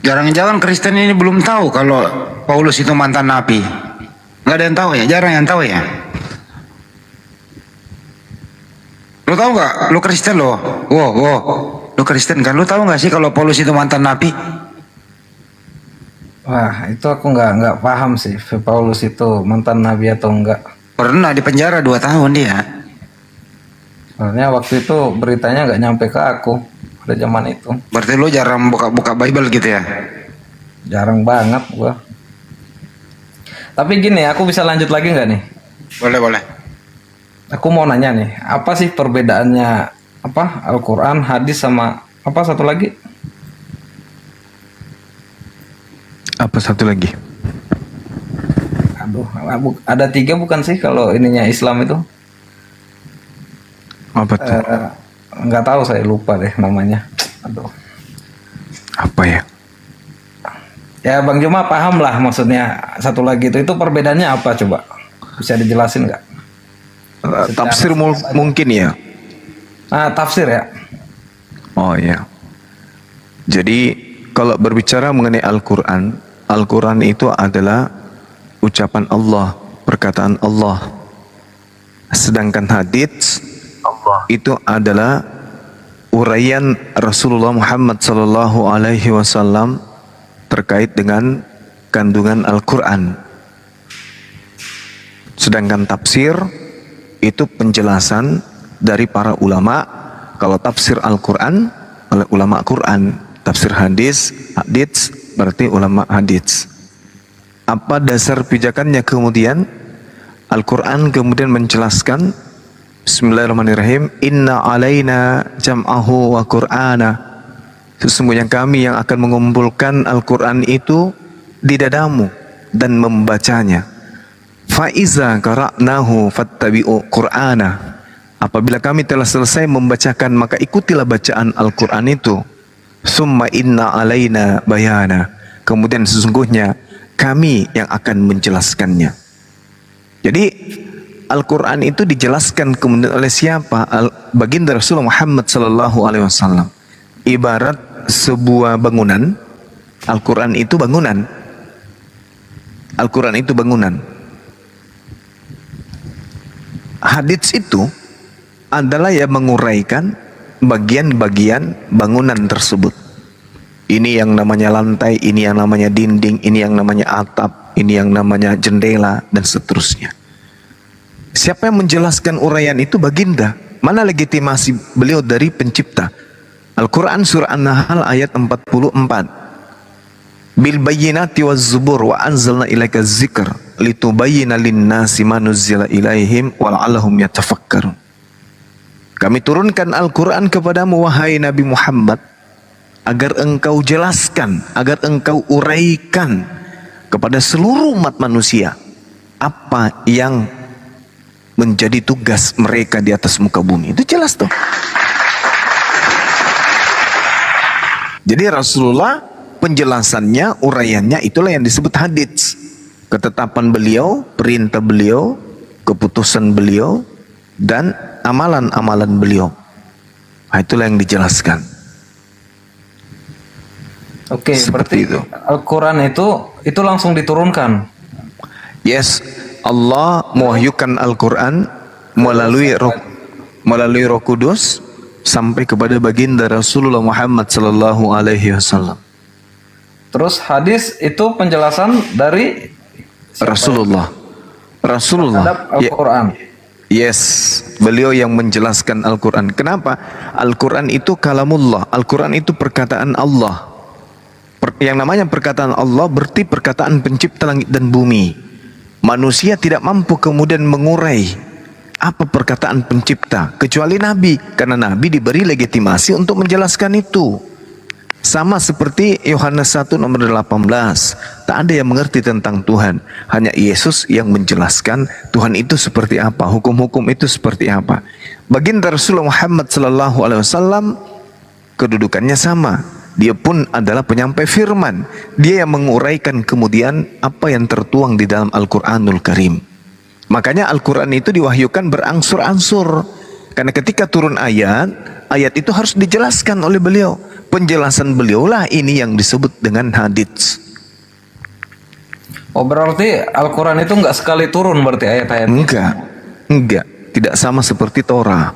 Speaker 8: Jarang-jarang Kristen ini belum tahu kalau Paulus itu mantan nabi. Nggak ada yang tahu ya, jarang yang tahu ya. Lo tahu nggak? Lo Kristen lo. Wow, lo Kristen kan? Lo tahu nggak sih kalau Paulus itu mantan nabi?
Speaker 5: Wah, itu aku nggak paham sih, Paulus itu mantan nabi atau enggak.
Speaker 8: Pernah di penjara 2 tahun dia.
Speaker 5: Soalnya waktu itu beritanya nggak nyampe ke aku pada zaman itu.
Speaker 8: Berarti lo jarang buka Bible gitu ya?
Speaker 5: Jarang banget gua. Tapi gini, aku bisa lanjut lagi nggak nih?
Speaker 8: Boleh.
Speaker 5: Aku mau nanya nih, apa sih perbedaannya Al-Quran, hadis sama apa satu lagi?
Speaker 7: Apa satu lagi?
Speaker 5: Aduh, ada 3 bukan sih kalau ininya Islam itu?
Speaker 7: Apa tuh?
Speaker 5: Nggak tahu, saya lupa deh namanya. Aduh.
Speaker 7: Apa ya?
Speaker 5: Ya Bang Juma paham lah maksudnya. Satu lagi itu perbedaannya apa coba? Bisa dijelasin nggak?
Speaker 7: Tafsir mungkin ya.
Speaker 5: Tafsir ya.
Speaker 7: Oh ya. Jadi kalau berbicara mengenai Al-Quran, Al-Quran itu adalah ucapan Allah, perkataan Allah. Sedangkan hadits itu adalah uraian Rasulullah Muhammad sallallahu alaihi wasallam terkait dengan kandungan Al-Quran. Sedangkan tafsir itu penjelasan dari para ulama. Kalau tafsir Al-Quran oleh ulama Quran, tafsir hadis berarti ulama hadis. Apa dasar pijakannya kemudian? Al-Quran kemudian menjelaskan, Bismillahirrahmanirrahim, Inna alaina jam'ahu wa Qur'ana. Sesungguhnya kami yang akan mengumpulkan Al-Quran itu di dadamu dan membacanya. Fa'iza qara'nahu fattabi'u Qur'ana. Apabila kami telah selesai membacakan, maka ikutilah bacaan Al-Quran itu. Summa inna alaina bayana. Kemudian sesungguhnya kami yang akan menjelaskannya. Jadi Al-Quran itu dijelaskan kemudian oleh siapa? Baginda Rasulullah Muhammad sallallahu alaihi wasallam. Ibarat sebuah bangunan, Al-Quran itu bangunan. Al-Quran itu bangunan. Hadits itu adalah yang menguraikan bagian-bagian bangunan tersebut. Ini yang namanya lantai, ini yang namanya dinding, ini yang namanya atap, ini yang namanya jendela, dan seterusnya. Siapa yang menjelaskan uraian itu? Baginda. Mana legitimasi beliau dari pencipta? Al-Quran surah An-Nahl ayat 44. Bil bayyinati waz zubur wa anzalna ilaika dzikr litubayyana lin-nasi ma nuzzila ilaihim wa la'allahum yatafakkarun. Kami turunkan Al-Quran kepadamu wahai Nabi Muhammad, agar engkau jelaskan, agar engkau uraikan kepada seluruh umat manusia apa yang menjadi tugas mereka di atas muka bumi. Itu jelas tuh. Jadi Rasulullah penjelasannya, uraiannya itulah yang disebut hadits. Ketetapan beliau, perintah beliau, keputusan beliau, dan amalan-amalan beliau. Nah, itulah yang dijelaskan.
Speaker 5: Oke, berarti
Speaker 7: itu.
Speaker 5: Al-Quran itu langsung diturunkan.
Speaker 7: Yes, Allah mewahyukan Al-Quran melalui Roh Kudus sampai kepada baginda Rasulullah Muhammad sallallahu alaihi wasallam.
Speaker 5: Terus hadis itu penjelasan dari
Speaker 7: Rasulullah.
Speaker 5: Terhadap Al-Quran.
Speaker 7: Yes, beliau yang menjelaskan Al-Quran. Kenapa? Al-Quran itu kalamullah. Al-Quran itu perkataan Allah. Yang namanya perkataan Allah berarti perkataan pencipta langit dan bumi. Manusia tidak mampu kemudian mengurai apa perkataan pencipta kecuali Nabi, karena Nabi diberi legitimasi untuk menjelaskan itu. Sama seperti Yohanes 1 nomor 18. Tak ada yang mengerti tentang Tuhan. Hanya Yesus yang menjelaskan Tuhan itu seperti apa, hukum-hukum itu seperti apa. Baginda Rasulullah Muhammad SAW kedudukannya sama. Dia pun adalah penyampai firman. Dia yang menguraikan kemudian apa yang tertuang di dalam Al-Quranul Karim. Makanya Al-Quran itu diwahyukan berangsur-angsur. Karena ketika turun ayat, ayat itu harus dijelaskan oleh beliau. Penjelasan beliaulah ini yang disebut dengan hadits.
Speaker 5: Oh, berarti Al-Quran itu enggak sekali turun berarti ayat-ayatnya?
Speaker 7: Enggak. Tidak sama seperti Torah.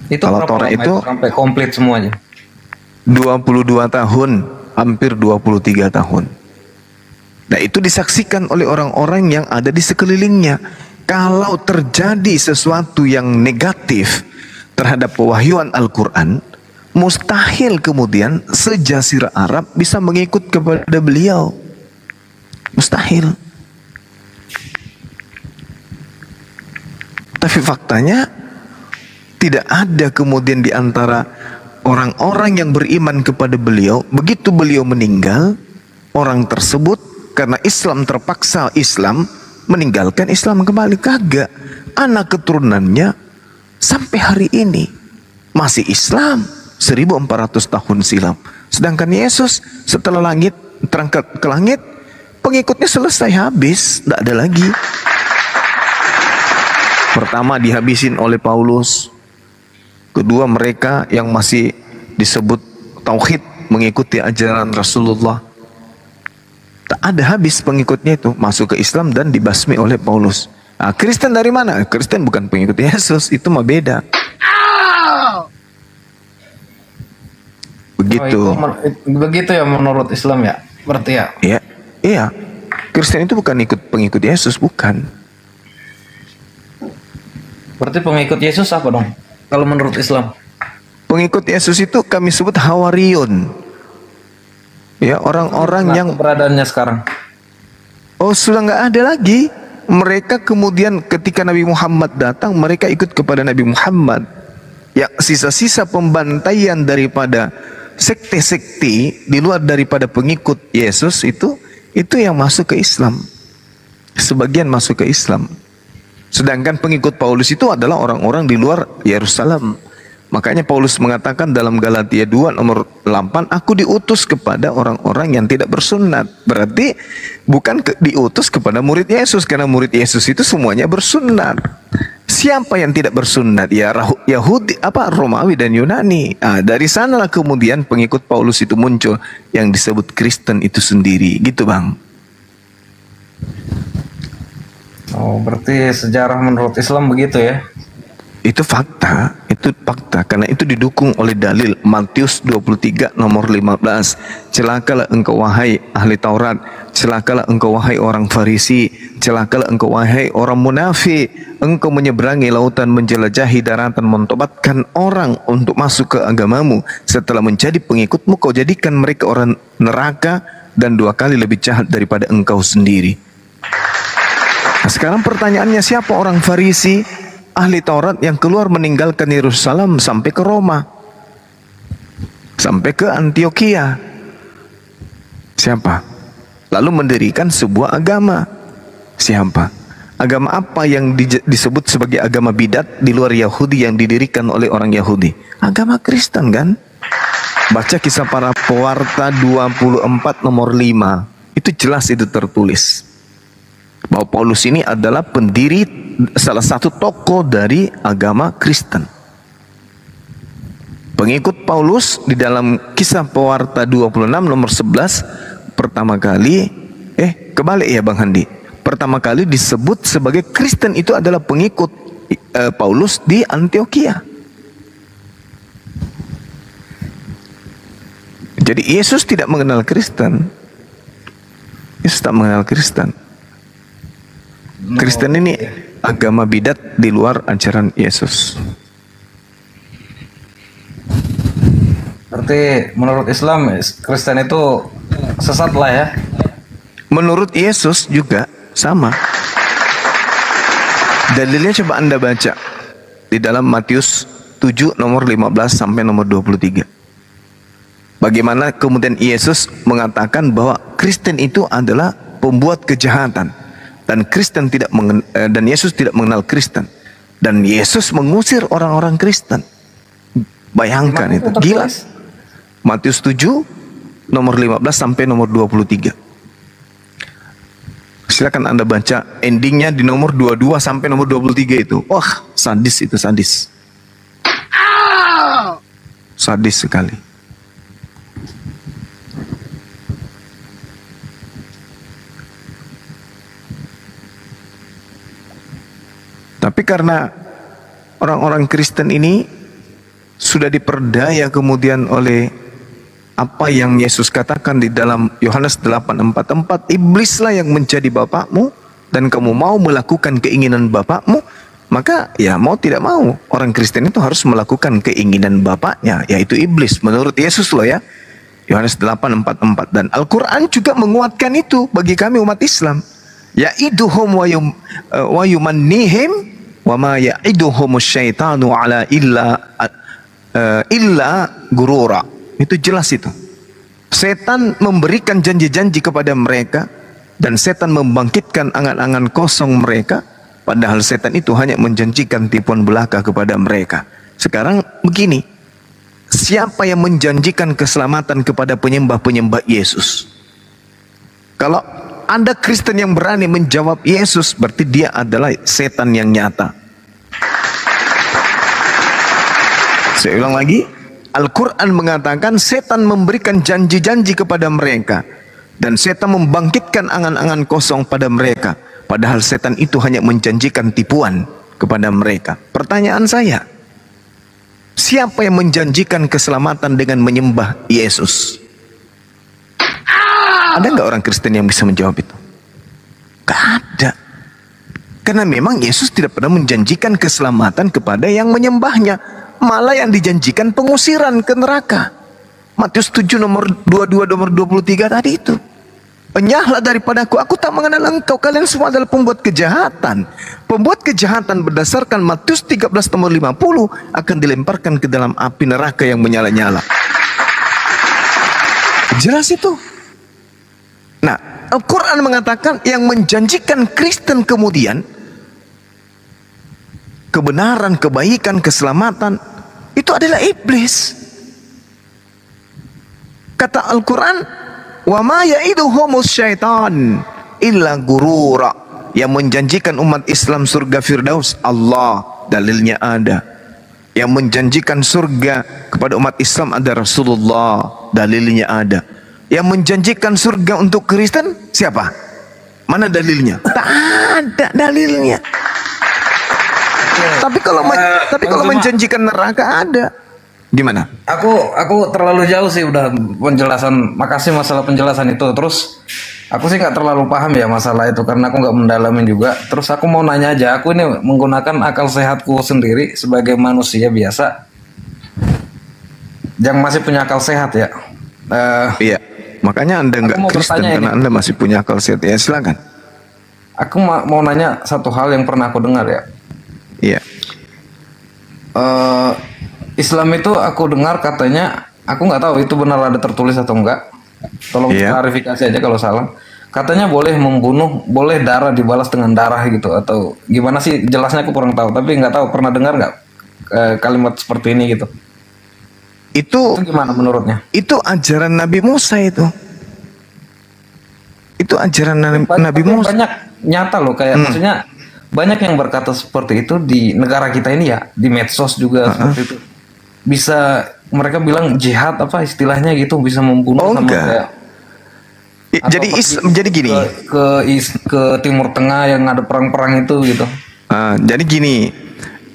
Speaker 5: Itu
Speaker 7: kalau
Speaker 5: berapa
Speaker 7: Torah
Speaker 5: lama
Speaker 7: itu
Speaker 5: sampai komplit semuanya?
Speaker 7: 22 tahun, hampir 23 tahun. Nah, itu disaksikan oleh orang-orang yang ada di sekelilingnya. Kalau terjadi sesuatu yang negatif terhadap pewahyuan Al-Quran, mustahil kemudian sejazirah Arab bisa mengikut kepada beliau. Mustahil. Tapi faktanya tidak ada kemudian di antara orang-orang yang beriman kepada beliau, begitu beliau meninggal, orang tersebut karena Islam terpaksa Islam meninggalkan Islam kembali. Kagak. Anak keturunannya sampai hari ini masih Islam 1400 tahun silam. Sedangkan Yesus setelah langit terangkat ke langit, pengikutnya selesai, habis, tidak ada lagi. Pertama dihabisin oleh Paulus. Kedua, mereka yang masih disebut tauhid mengikuti ajaran Rasulullah. Tak ada habis pengikutnya itu, masuk ke Islam dan dibasmi oleh Paulus. Nah, Kristen dari mana? Kristen bukan pengikut Yesus, itu mah beda. Begitu.
Speaker 5: Begitu ya menurut Islam ya? Berarti ya?
Speaker 7: Iya. Iya. Kristen itu bukan pengikut Yesus, bukan.
Speaker 5: Berarti pengikut Yesus apa dong? Kalau menurut Islam?
Speaker 7: Pengikut Yesus itu kami sebut Hawariyun. Ya, orang-orang yang
Speaker 5: keberadaannya sekarang.
Speaker 7: Oh, sudah nggak ada lagi. Mereka kemudian ketika Nabi Muhammad datang, mereka ikut kepada Nabi Muhammad. Ya, sisa-sisa pembantaian daripada sekte-sekte di luar daripada pengikut Yesus itu yang masuk ke Islam. Sebagian masuk ke Islam. Sedangkan pengikut Paulus itu adalah orang-orang di luar Yerusalem. Makanya Paulus mengatakan dalam Galatia 2 nomor 8, aku diutus kepada orang-orang yang tidak bersunat. Berarti bukan diutus kepada murid Yesus, karena murid Yesus itu semuanya bersunat. Siapa yang tidak bersunat? Ya Yahudi, Romawi dan Yunani. Nah, dari sanalah kemudian pengikut Paulus itu muncul yang disebut Kristen itu sendiri, gitu Bang.
Speaker 5: Oh, berarti sejarah menurut Islam begitu ya?
Speaker 7: Itu fakta, karena itu didukung oleh dalil Matius 23 nomor 15. Celakalah engkau wahai ahli Taurat, celakalah engkau wahai orang Farisi, celakalah engkau wahai orang munafik. Engkau menyeberangi lautan, menjelajahi daratan, mentobatkan orang untuk masuk ke agamamu. Setelah menjadi pengikutmu, kau jadikan mereka orang neraka dan 2 kali lebih jahat daripada engkau sendiri. Nah, sekarang pertanyaannya, siapa orang Farisi, ahli Taurat yang keluar meninggalkan Yerusalem sampai ke Roma, sampai ke Antioquia? Siapa? Lalu mendirikan sebuah agama. Siapa? Agama apa yang disebut sebagai agama bidat di luar Yahudi yang didirikan oleh orang Yahudi? Agama Kristen kan? Baca Kisah Para Pewarta 24 nomor 5. Itu jelas, itu tertulis bahwa Paulus ini adalah pendiri, salah satu tokoh dari agama Kristen. Pengikut Paulus di dalam Kisah Pewarta 26 nomor 11 pertama kali, kebalik ya Bang Handi, pertama kali disebut sebagai Kristen itu adalah pengikut Paulus di Antioquia. Jadi Yesus tidak mengenal Kristen. Yesus tak mengenal Kristen. Kristen ini agama bidat di luar ajaran Yesus.
Speaker 5: Berarti menurut Islam Kristen itu sesat lah ya?
Speaker 7: Menurut Yesus juga sama. Dalilnya coba Anda baca di dalam Matius 7 nomor 15 sampai nomor 23. Bagaimana kemudian Yesus mengatakan bahwa Kristen itu adalah pembuat kejahatan, dan dan Yesus tidak mengenal Kristen, dan Yesus mengusir orang-orang Kristen. Bayangkan itu, gila. Matius 7 nomor 15 sampai nomor 23. Silakan Anda baca endingnya di nomor 22 sampai nomor 23 itu. Wah, sadis itu, sadis. Sadis sekali. Tapi karena orang-orang Kristen ini sudah diperdaya kemudian oleh apa yang Yesus katakan di dalam Yohanes 8:44, iblislah yang menjadi bapakmu dan kamu mau melakukan keinginan bapakmu, maka ya mau tidak mau orang Kristen itu harus melakukan keinginan bapaknya, yaitu iblis, menurut Yesus loh ya. Yohanes 8:44, dan Al-Quran juga menguatkan itu bagi kami umat Islam. Ya'iduhum wa yumannihim wa ma ya'iduhum syaitanu ala illa gurura. Itu jelas itu. Setan memberikan janji-janji kepada mereka, dan setan membangkitkan angan-angan kosong mereka, padahal setan itu hanya menjanjikan tipuan belaka kepada mereka. Sekarang begini, siapa yang menjanjikan keselamatan kepada penyembah-penyembah Yesus? Kalau Anda Kristen yang berani menjawab Yesus, berarti dia adalah setan yang nyata. Saya ulang lagi, Al-Quran mengatakan setan memberikan janji-janji kepada mereka, dan setan membangkitkan angan-angan kosong pada mereka, padahal setan itu hanya menjanjikan tipuan kepada mereka. Pertanyaan saya, siapa yang menjanjikan keselamatan dengan menyembah Yesus? Ada nggak orang Kristen yang bisa menjawab itu? Gak ada. Karena memang Yesus tidak pernah menjanjikan keselamatan kepada yang menyembahnya. Malah yang dijanjikan pengusiran ke neraka. Matius 7 nomor 22 nomor 23 tadi itu. Enyahlah daripadaku, aku tak mengenal engkau, kalian semua adalah pembuat kejahatan. Pembuat kejahatan berdasarkan Matius 13 nomor 50 akan dilemparkan ke dalam api neraka yang menyala-nyala. Jelas itu. Nah, Al-Quran mengatakan yang menjanjikan Kristen kemudian kebenaran, kebaikan, keselamatan, itu adalah iblis. Kata Al-Quran, wa ma ya'iduhumus syaitan illa gurura. Yang menjanjikan umat Islam surga Firdaus, Allah, dalilnya ada. Yang menjanjikan surga kepada umat Islam ada Rasulullah, dalilnya ada. Yang menjanjikan surga untuk Kristen siapa? Mana dalilnya? Tak ada dalilnya. Tapi kalau menjanjikan neraka ada. Gimana?
Speaker 5: Aku terlalu jauh sih udah penjelasan. Makasih masalah penjelasan itu. Terus aku sih nggak terlalu paham ya masalah itu karena aku nggak mendalamin juga. Terus aku mau nanya aja. Aku ini menggunakan akal sehatku sendiri sebagai manusia biasa yang masih punya akal sehat ya.
Speaker 7: Iya. Makanya Anda nggak Kristen karena Anda masih punya akal sehat. Ya silakan.
Speaker 5: Aku mau nanya satu hal yang pernah aku dengar ya.
Speaker 7: Iya.
Speaker 5: Islam itu aku dengar katanya, aku nggak tahu itu benar ada tertulis atau enggak. Tolong klarifikasi aja kalau salah. Katanya boleh membunuh, boleh darah dibalas dengan darah gitu atau gimana sih? Jelasnya aku kurang tahu. Tapi nggak tahu pernah dengar nggak kalimat seperti ini gitu.
Speaker 7: Itu
Speaker 5: gimana menurutnya?
Speaker 7: Itu ajaran Nabi Musa itu. Itu ajaran Nabi Musa.
Speaker 5: Banyak nyata loh kayak maksudnya banyak yang berkata seperti itu di negara kita ini ya, di medsos juga seperti itu. Bisa mereka bilang jihad apa istilahnya gitu, bisa membunuh sama kayak.
Speaker 7: Jadi gini.
Speaker 5: Ke Timur Tengah yang ada perang-perang itu gitu.
Speaker 7: Jadi gini,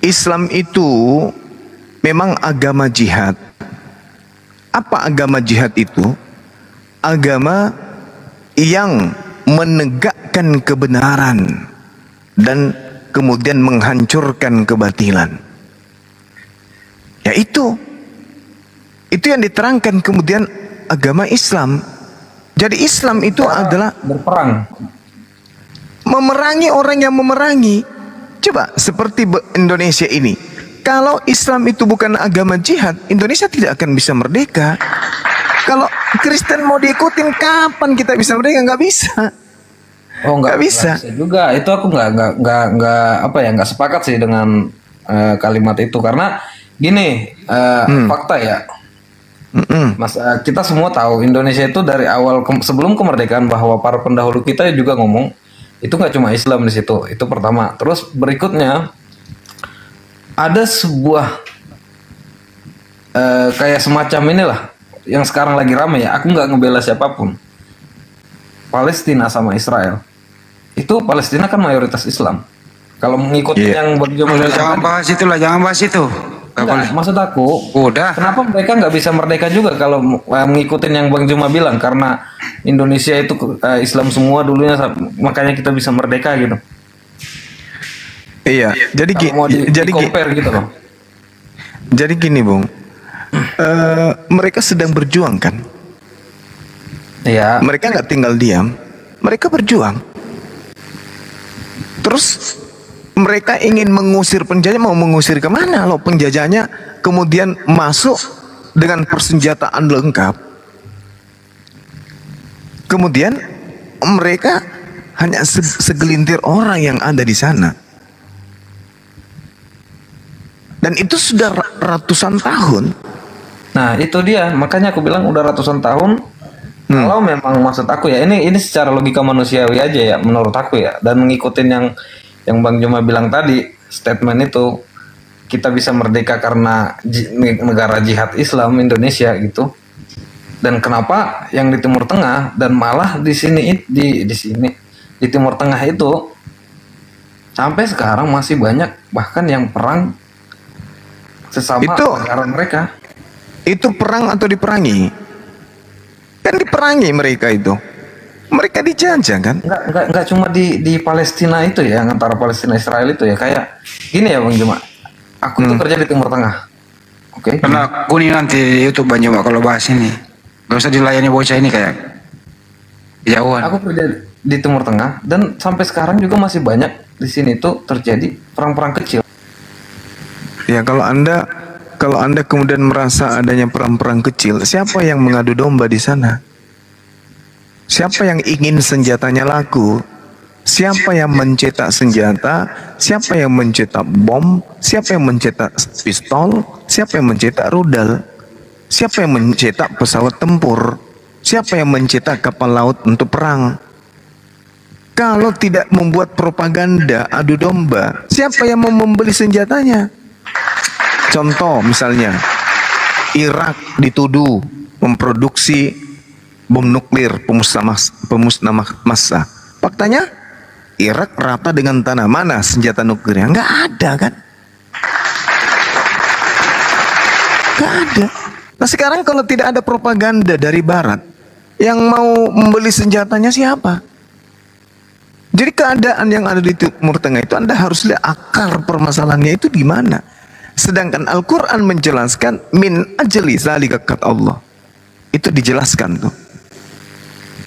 Speaker 7: Islam itu memang agama jihad. Apa agama jihad itu? Agama yang menegakkan kebenaran dan kemudian menghancurkan kebatilan. Ya itu yang diterangkan kemudian agama Islam. Jadi Islam itu adalah
Speaker 5: berperang,
Speaker 7: memerangi orang yang memerangi. Coba seperti Indonesia ini. Kalau Islam itu bukan agama jihad, Indonesia tidak akan bisa merdeka. Kalau Kristen mau diikutin, kapan kita bisa merdeka? Nggak bisa.
Speaker 5: Oh, nggak
Speaker 7: bisa
Speaker 5: juga. Itu aku nggak sepakat sih dengan kalimat itu, karena gini, fakta ya. Mas, kita semua tahu Indonesia itu dari awal sebelum kemerdekaan, bahwa para pendahulu kita juga ngomong itu nggak cuma Islam di situ. Itu pertama. Terus berikutnya ada sebuah kayak semacam inilah yang sekarang lagi ramai ya. Aku nggak ngebela siapapun. Palestina sama Israel. Itu Palestina kan mayoritas Islam. Kalau mengikuti yang
Speaker 8: jangan bahas itulah, jangan bahas itu.
Speaker 5: Enggak, maksud aku,
Speaker 8: udah.
Speaker 5: Kenapa mereka nggak bisa merdeka juga kalau mengikuti yang Bang Juma bilang? Karena Indonesia itu Islam semua dulunya, makanya kita bisa merdeka gitu.
Speaker 7: Iya, jadi jadi
Speaker 5: compare gitu loh.
Speaker 7: Jadi gini, Bung. Mereka sedang berjuang kan?
Speaker 5: Iya.
Speaker 7: Mereka nggak tinggal diam, mereka berjuang. Terus mereka ingin mengusir penjajah, mau mengusir kemana? Lo penjajahnya kemudian masuk dengan persenjataan lengkap. Kemudian mereka hanya segelintir orang yang ada di sana. Dan itu sudah ratusan tahun.
Speaker 5: Nah itu dia, makanya aku bilang udah ratusan tahun. Kalau memang maksud aku ya, ini secara logika manusiawi aja ya, menurut aku ya, dan ngikutin yang Bang Juma bilang tadi, statement itu, kita bisa merdeka karena negara jihad Islam Indonesia gitu. Dan kenapa yang di Timur Tengah, dan malah di sini di Timur Tengah itu sampai sekarang masih banyak bahkan yang perang sesama negara mereka.
Speaker 7: Itu perang atau diperangi? Kan diperangi mereka itu. Mereka dijajah kan?
Speaker 5: Enggak cuma di Palestina itu ya, antara Palestina Israel itu ya, kayak gini ya Bang Juma. Aku itu kerja di Timur Tengah. Oke.
Speaker 8: Karena aku nih nanti di YouTube Bang Juma kalau bahas ini. Gak usah dilayani bocah ini kayak jauhan.
Speaker 5: Aku kerja di Timur Tengah dan sampai sekarang juga masih banyak di sini tuh terjadi perang-perang kecil.
Speaker 7: Ya kalau Anda kemudian merasa adanya perang-perang kecil, siapa yang mengadu domba di sana? Siapa yang ingin senjatanya laku? Siapa yang mencetak senjata? Siapa yang mencetak bom? Siapa yang mencetak pistol? Siapa yang mencetak rudal? Siapa yang mencetak pesawat tempur? Siapa yang mencetak kapal laut untuk perang? Kalau tidak membuat propaganda adu domba, siapa yang mau membeli senjatanya? Contoh misalnya, Irak dituduh memproduksi bom nuklir pemusnah massa. Faktanya, Irak rata dengan tanah. Mana senjata nuklirnya? Nggak ada kan? Nggak ada. Nah sekarang kalau tidak ada propaganda dari Barat, yang mau membeli senjatanya siapa? Jadi keadaan yang ada di Timur Tengah itu Anda harus lihat akar permasalahannya itu di mana. Sedangkan Al-Quran menjelaskan min ajli zalika kata Allah. Itu dijelaskan tuh.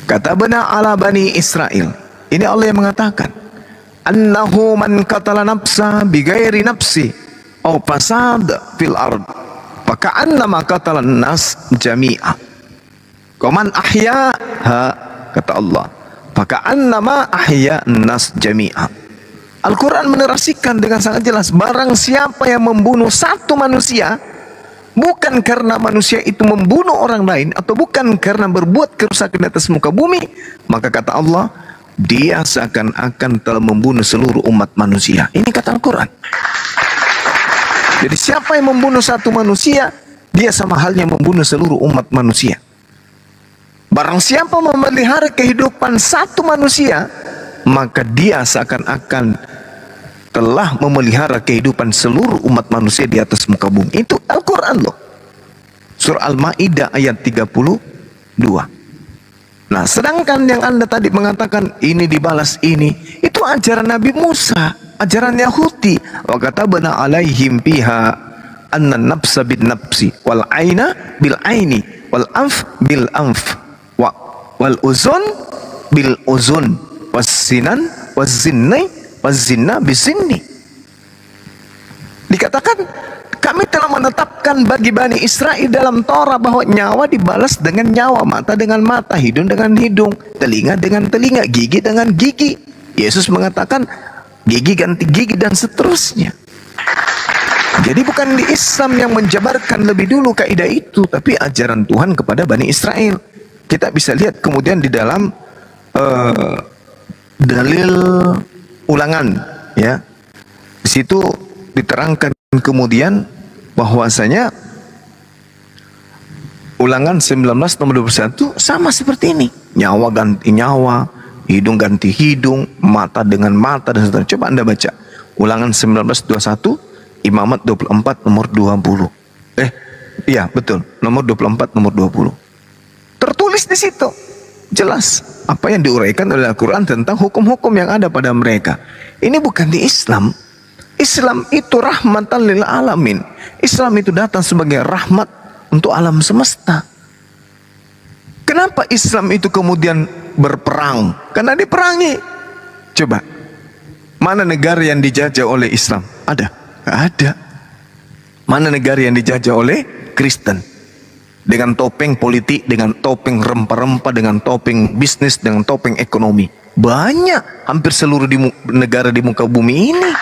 Speaker 7: Kata bana ala bani Israel. Ini Allah yang mengatakan. Annahu man qatala nafsa bighairi nafsi au fasad fil ard. Faka'annama qatala nas jami'a. Qaman ahyaha kata Allah. Faka'annama ahya nas jami'a. Al-Quran menerasikan dengan sangat jelas, barang siapa yang membunuh satu manusia bukan karena manusia itu membunuh orang lain atau bukan karena berbuat kerusakan di atas muka bumi, maka kata Allah, dia seakan-akan telah membunuh seluruh umat manusia. Ini kata Al-Quran. Jadi siapa yang membunuh satu manusia, dia sama halnya membunuh seluruh umat manusia. Barang siapa memelihara kehidupan satu manusia, maka dia seakan-akan telah memelihara kehidupan seluruh umat manusia di atas muka bumi. Itu Al-Quran loh. Surah Al-Ma'idah ayat 32. Nah sedangkan yang Anda tadi mengatakan ini dibalas ini, itu ajaran Nabi Musa, ajaran Yahudi. Wa katabna alaihim fiha anna nafsa bin nafsi wal aina bil aini wal anf bil anf wal uzun bil uzun wasinan wazinai wazina bisinni. Dikatakan Kami telah menetapkan bagi Bani Israel dalam Torah bahwa nyawa dibalas dengan nyawa, mata dengan mata, hidung dengan hidung, telinga dengan telinga, gigi dengan gigi. Yesus mengatakan gigi ganti gigi dan seterusnya. Jadi bukan di Islam yang menjabarkan lebih dulu kaidah itu, tapi ajaran Tuhan kepada Bani Israel. Kita bisa lihat kemudian di dalam dalil Ulangan, ya. Di situ diterangkan kemudian bahwasanya Ulangan 19 nomor 21 sama seperti ini. Nyawa ganti nyawa, hidung ganti hidung, mata dengan mata dan seterusnya. Coba Anda baca. Ulangan 19:21, Imamat 24 nomor 20. Iya, betul. Nomor 24 nomor 20. Tertulis di situ. Jelas apa yang diuraikan oleh Al-Qur'an tentang hukum-hukum yang ada pada mereka. Ini bukan di Islam. Islam itu rahmatan lil alamin. Islam itu datang sebagai rahmat untuk alam semesta. Kenapa Islam itu kemudian berperang? Karena diperangi. Coba, mana negara yang dijajah oleh Islam? Ada? Nggak ada. Mana negara yang dijajah oleh Kristen? Dengan topeng politik, dengan topeng rempah-rempah, dengan topeng bisnis, dengan topeng ekonomi. Banyak, hampir seluruh negara di muka bumi ini.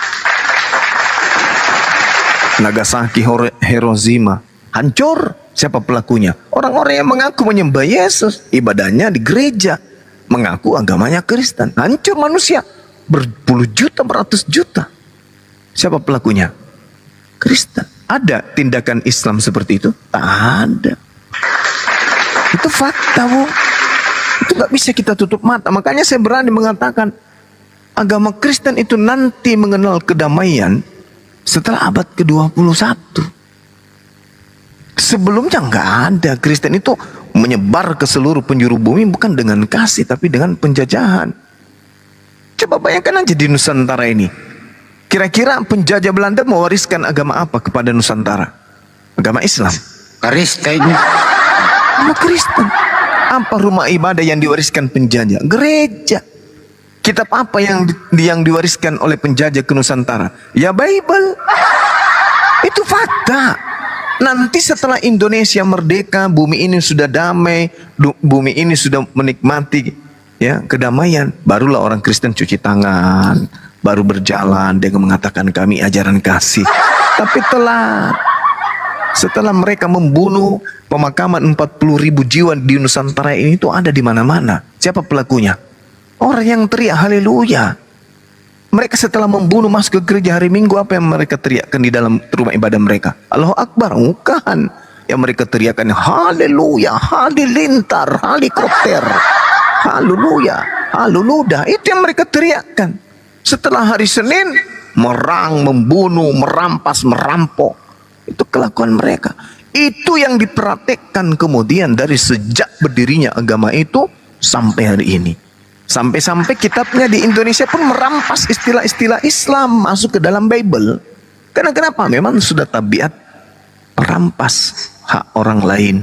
Speaker 7: Nagasaki, Hiroshima, hancur. Siapa pelakunya? Orang-orang yang mengaku menyembah Yesus, ibadahnya di gereja, mengaku agamanya Kristen. Hancur manusia, berpuluh juta, beratus juta. Siapa pelakunya? Kristen. Ada tindakan Islam seperti itu? Tak ada. Itu fakta, Bu. Itu nggak bisa kita tutup mata. Makanya saya berani mengatakan agama Kristen itu nanti mengenal kedamaian setelah abad ke-21. Sebelumnya nggak ada. Kristen itu menyebar ke seluruh penjuru bumi bukan dengan kasih tapi dengan penjajahan. Coba bayangkan aja di Nusantara ini. Kira-kira penjajah Belanda mewariskan agama apa kepada Nusantara? Agama Islam.
Speaker 8: Kristen.
Speaker 7: Agama Kristen. Apa rumah ibadah yang diwariskan penjajah? Gereja. Kitab apa yang diwariskan oleh penjajah ke Nusantara? Ya Bible. Itu fakta. Nanti setelah Indonesia merdeka, bumi ini sudah damai, bumi ini sudah menikmati ya kedamaian, barulah orang Kristen cuci tangan, baru berjalan dengan mengatakan kami ajaran kasih. Tapi telat. Setelah mereka membunuh, pemakaman 40.000 jiwa di Nusantara ini itu ada di mana-mana. Siapa pelakunya? Orang yang teriak haleluya. Mereka setelah membunuh masuk ke gereja hari Minggu, apa yang mereka teriakkan di dalam rumah ibadah mereka? Allahu Akbar. Bukan. Yang mereka teriakkan haleluya, halilintar, helikopter, haleluya, haluluda. Itu yang mereka teriakkan. Setelah hari Senin, merang, membunuh, merampas, merampok. Itu kelakuan mereka. Itu yang dipraktekkan kemudian dari sejak berdirinya agama itu sampai hari ini. Sampai-sampai kitabnya di Indonesia pun merampas istilah-istilah Islam masuk ke dalam Bible. Karena kenapa? Memang sudah tabiat merampas hak orang lain.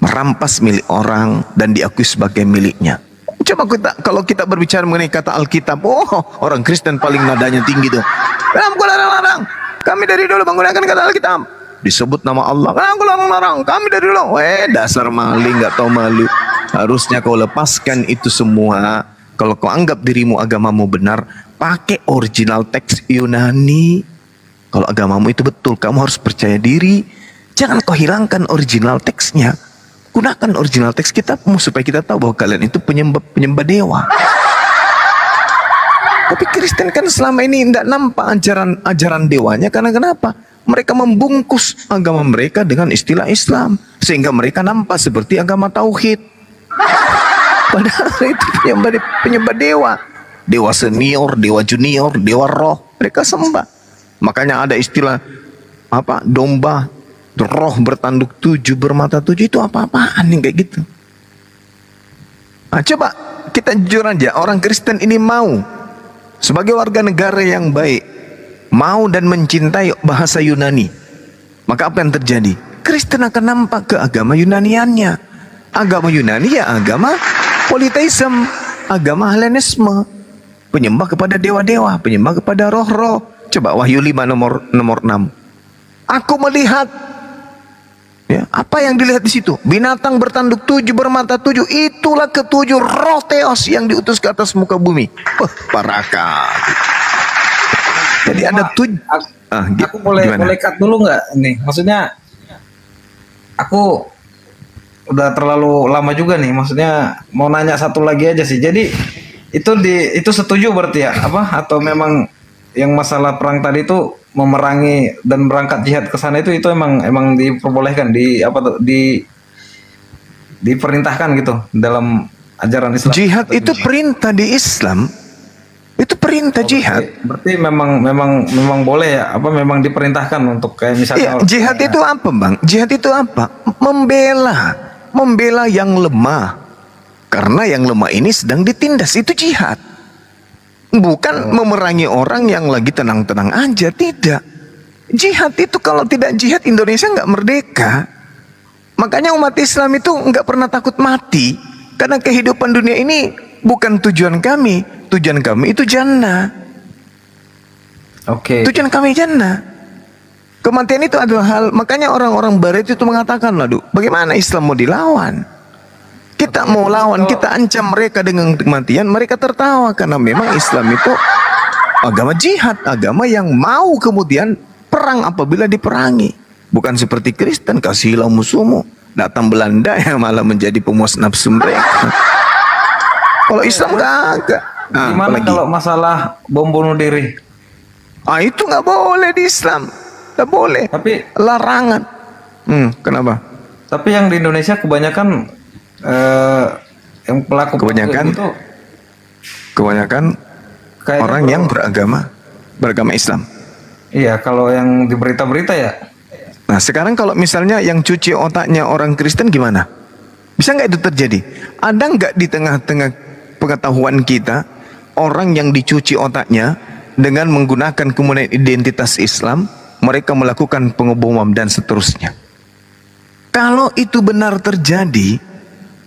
Speaker 7: Merampas milik orang dan diakui sebagai miliknya. Coba kalau kita berbicara mengenai kata Alkitab, orang Kristen paling nadanya tinggi tuh. Larang, kami dari dulu menggunakan kata Alkitab. Disebut nama Allah. Larang, kami dari dulu. Dasar maling, nggak tahu malu. Harusnya kau lepaskan itu semua. Kalau kau anggap dirimu agamamu benar, pakai original teks Yunani. Kalau agamamu itu betul, kamu harus percaya diri. Jangan kau hilangkan original teksnya. Gunakan original teks kitabmu supaya kita tahu bahwa kalian itu penyembah dewa. Tapi Kristen kan selama ini tidak nampak ajaran dewanya. Karena kenapa? Mereka membungkus agama mereka dengan istilah Islam. Sehingga mereka nampak seperti agama tauhid. Padahal itu penyembah dewa. Dewa senior, dewa junior, dewa roh. Mereka sembah. Makanya ada istilah apa? Domba roh bertanduk 7, bermata 7. Itu apa-apaan nih kayak gitu. Nah, coba kita jujur aja, orang Kristen ini mau sebagai warga negara yang baik, mau dan mencintai bahasa Yunani. Maka apa yang terjadi? Kristen akan nampak ke agama Yunaniannya. Agama Yunani ya agama politeisme, agama Hellenisme, penyembah kepada dewa-dewa, penyembah kepada roh-roh. Coba Wahyu 5 nomor 6. Aku melihat, ya, apa yang dilihat di situ? Binatang bertanduk 7, bermata 7. Itulah ketujuh roh Theos yang diutus ke atas muka bumi. Paraka. Jadi ada 7.
Speaker 5: Aku boleh cut dulu nggak nih? Maksudnya aku udah terlalu lama juga nih. Maksudnya mau nanya satu lagi aja sih. Jadi itu setuju berarti ya? Apa? Atau memang yang masalah perang tadi itu memerangi dan berangkat jihad ke sana itu emang diperbolehkan diperintahkan gitu dalam ajaran Islam.
Speaker 7: Jihad itu perintah di Islam. Itu perintah jihad.
Speaker 5: Berarti memang boleh ya? Apa memang diperintahkan untuk kayak misalnya?
Speaker 7: Iya, jihad itu apa, Bang? Jihad itu apa? Membela yang lemah. Karena yang lemah ini sedang ditindas, itu jihad. Bukan memerangi orang yang lagi tenang-tenang aja, tidak. Jihad itu kalau tidak jihad Indonesia nggak merdeka. Makanya umat Islam itu nggak pernah takut mati. Karena kehidupan dunia ini bukan tujuan kami. Tujuan kami itu jannah.
Speaker 5: Oke.
Speaker 7: Tujuan kami jannah. Kematian itu adalah hal, makanya orang-orang barat itu mengatakan, aduh, bagaimana Islam mau dilawan? Kita mau lawan, kita ancam mereka dengan kematian, mereka tertawa karena memang Islam itu agama jihad, agama yang mau kemudian perang apabila diperangi. Bukan seperti Kristen, kasihlah musuhmu. Datang Belanda yang malah menjadi pemuas nafsu mereka. Kalau Islam kagak.
Speaker 5: Gimana kalau masalah bom bunuh diri?
Speaker 7: Itu nggak boleh di Islam, nggak boleh.
Speaker 5: Tapi
Speaker 7: larangan. Kenapa?
Speaker 5: Tapi yang di Indonesia kebanyakan yang pelaku
Speaker 7: kebanyakan orang yang beragama Islam.
Speaker 5: Iya, kalau yang di berita-berita ya.
Speaker 7: Nah, sekarang kalau misalnya yang cuci otaknya orang Kristen gimana? Bisa nggak itu terjadi? Ada nggak di tengah-tengah pengetahuan kita orang yang dicuci otaknya dengan menggunakan kemudian identitas Islam, mereka melakukan pengeboman dan seterusnya? Kalau itu benar terjadi,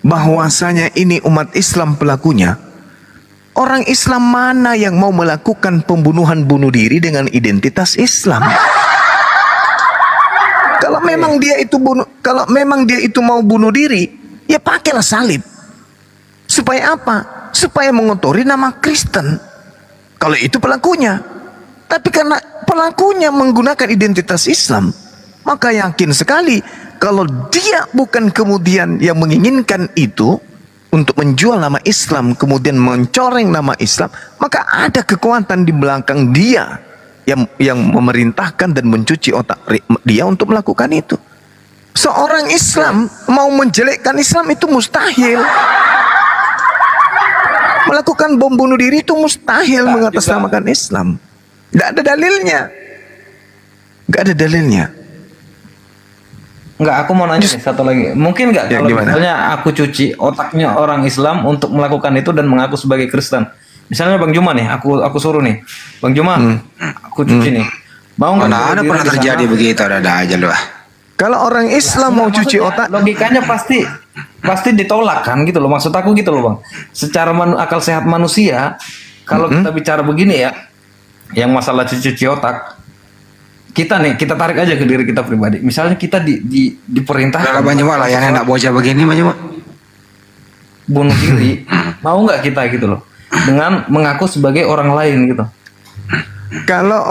Speaker 7: bahwasanya ini umat Islam pelakunya, orang Islam mana yang mau melakukan pembunuhan bunuh diri dengan identitas Islam? Kalau memang dia itu mau bunuh diri, ya pakailah salib. Supaya apa? Supaya mengotori nama Kristen. Kalau itu pelakunya. Tapi karena pelakunya menggunakan identitas Islam, maka yakin sekali kalau dia bukan kemudian yang menginginkan itu untuk menjual nama Islam, kemudian mencoreng nama Islam, maka ada kekuatan di belakang dia yang memerintahkan dan mencuci otak dia untuk melakukan itu. Seorang Islam mau menjelekkan Islam itu mustahil. Melakukan bom bunuh diri itu mustahil mengatasnamakan Islam. Gak ada dalilnya. Gak ada dalilnya.
Speaker 5: Enggak, aku mau nanya nih, satu lagi. Mungkin nggak kalau misalnya aku cuci otaknya orang Islam untuk melakukan itu dan mengaku sebagai Kristen. Misalnya Bang Juma nih, aku suruh nih, Bang Juma, aku cuci nih. Mau nggak?
Speaker 8: Ada pernah terjadi begitu, ada aja loh.
Speaker 7: Kalau orang Islam mau cuci otak,
Speaker 5: logikanya pasti ditolak kan gitu loh. Maksud aku gitu loh Bang. Secara akal sehat manusia, kalau kita bicara begini ya, yang masalah cuci otak, kita tarik aja ke diri kita pribadi. Misalnya kita diperintahkan.
Speaker 8: Kalau Bang Juma lah yang enak bocah begini Bang Juma.
Speaker 5: Bunuh diri, mau nggak kita gitu loh, dengan mengaku sebagai orang lain gitu.
Speaker 7: Kalau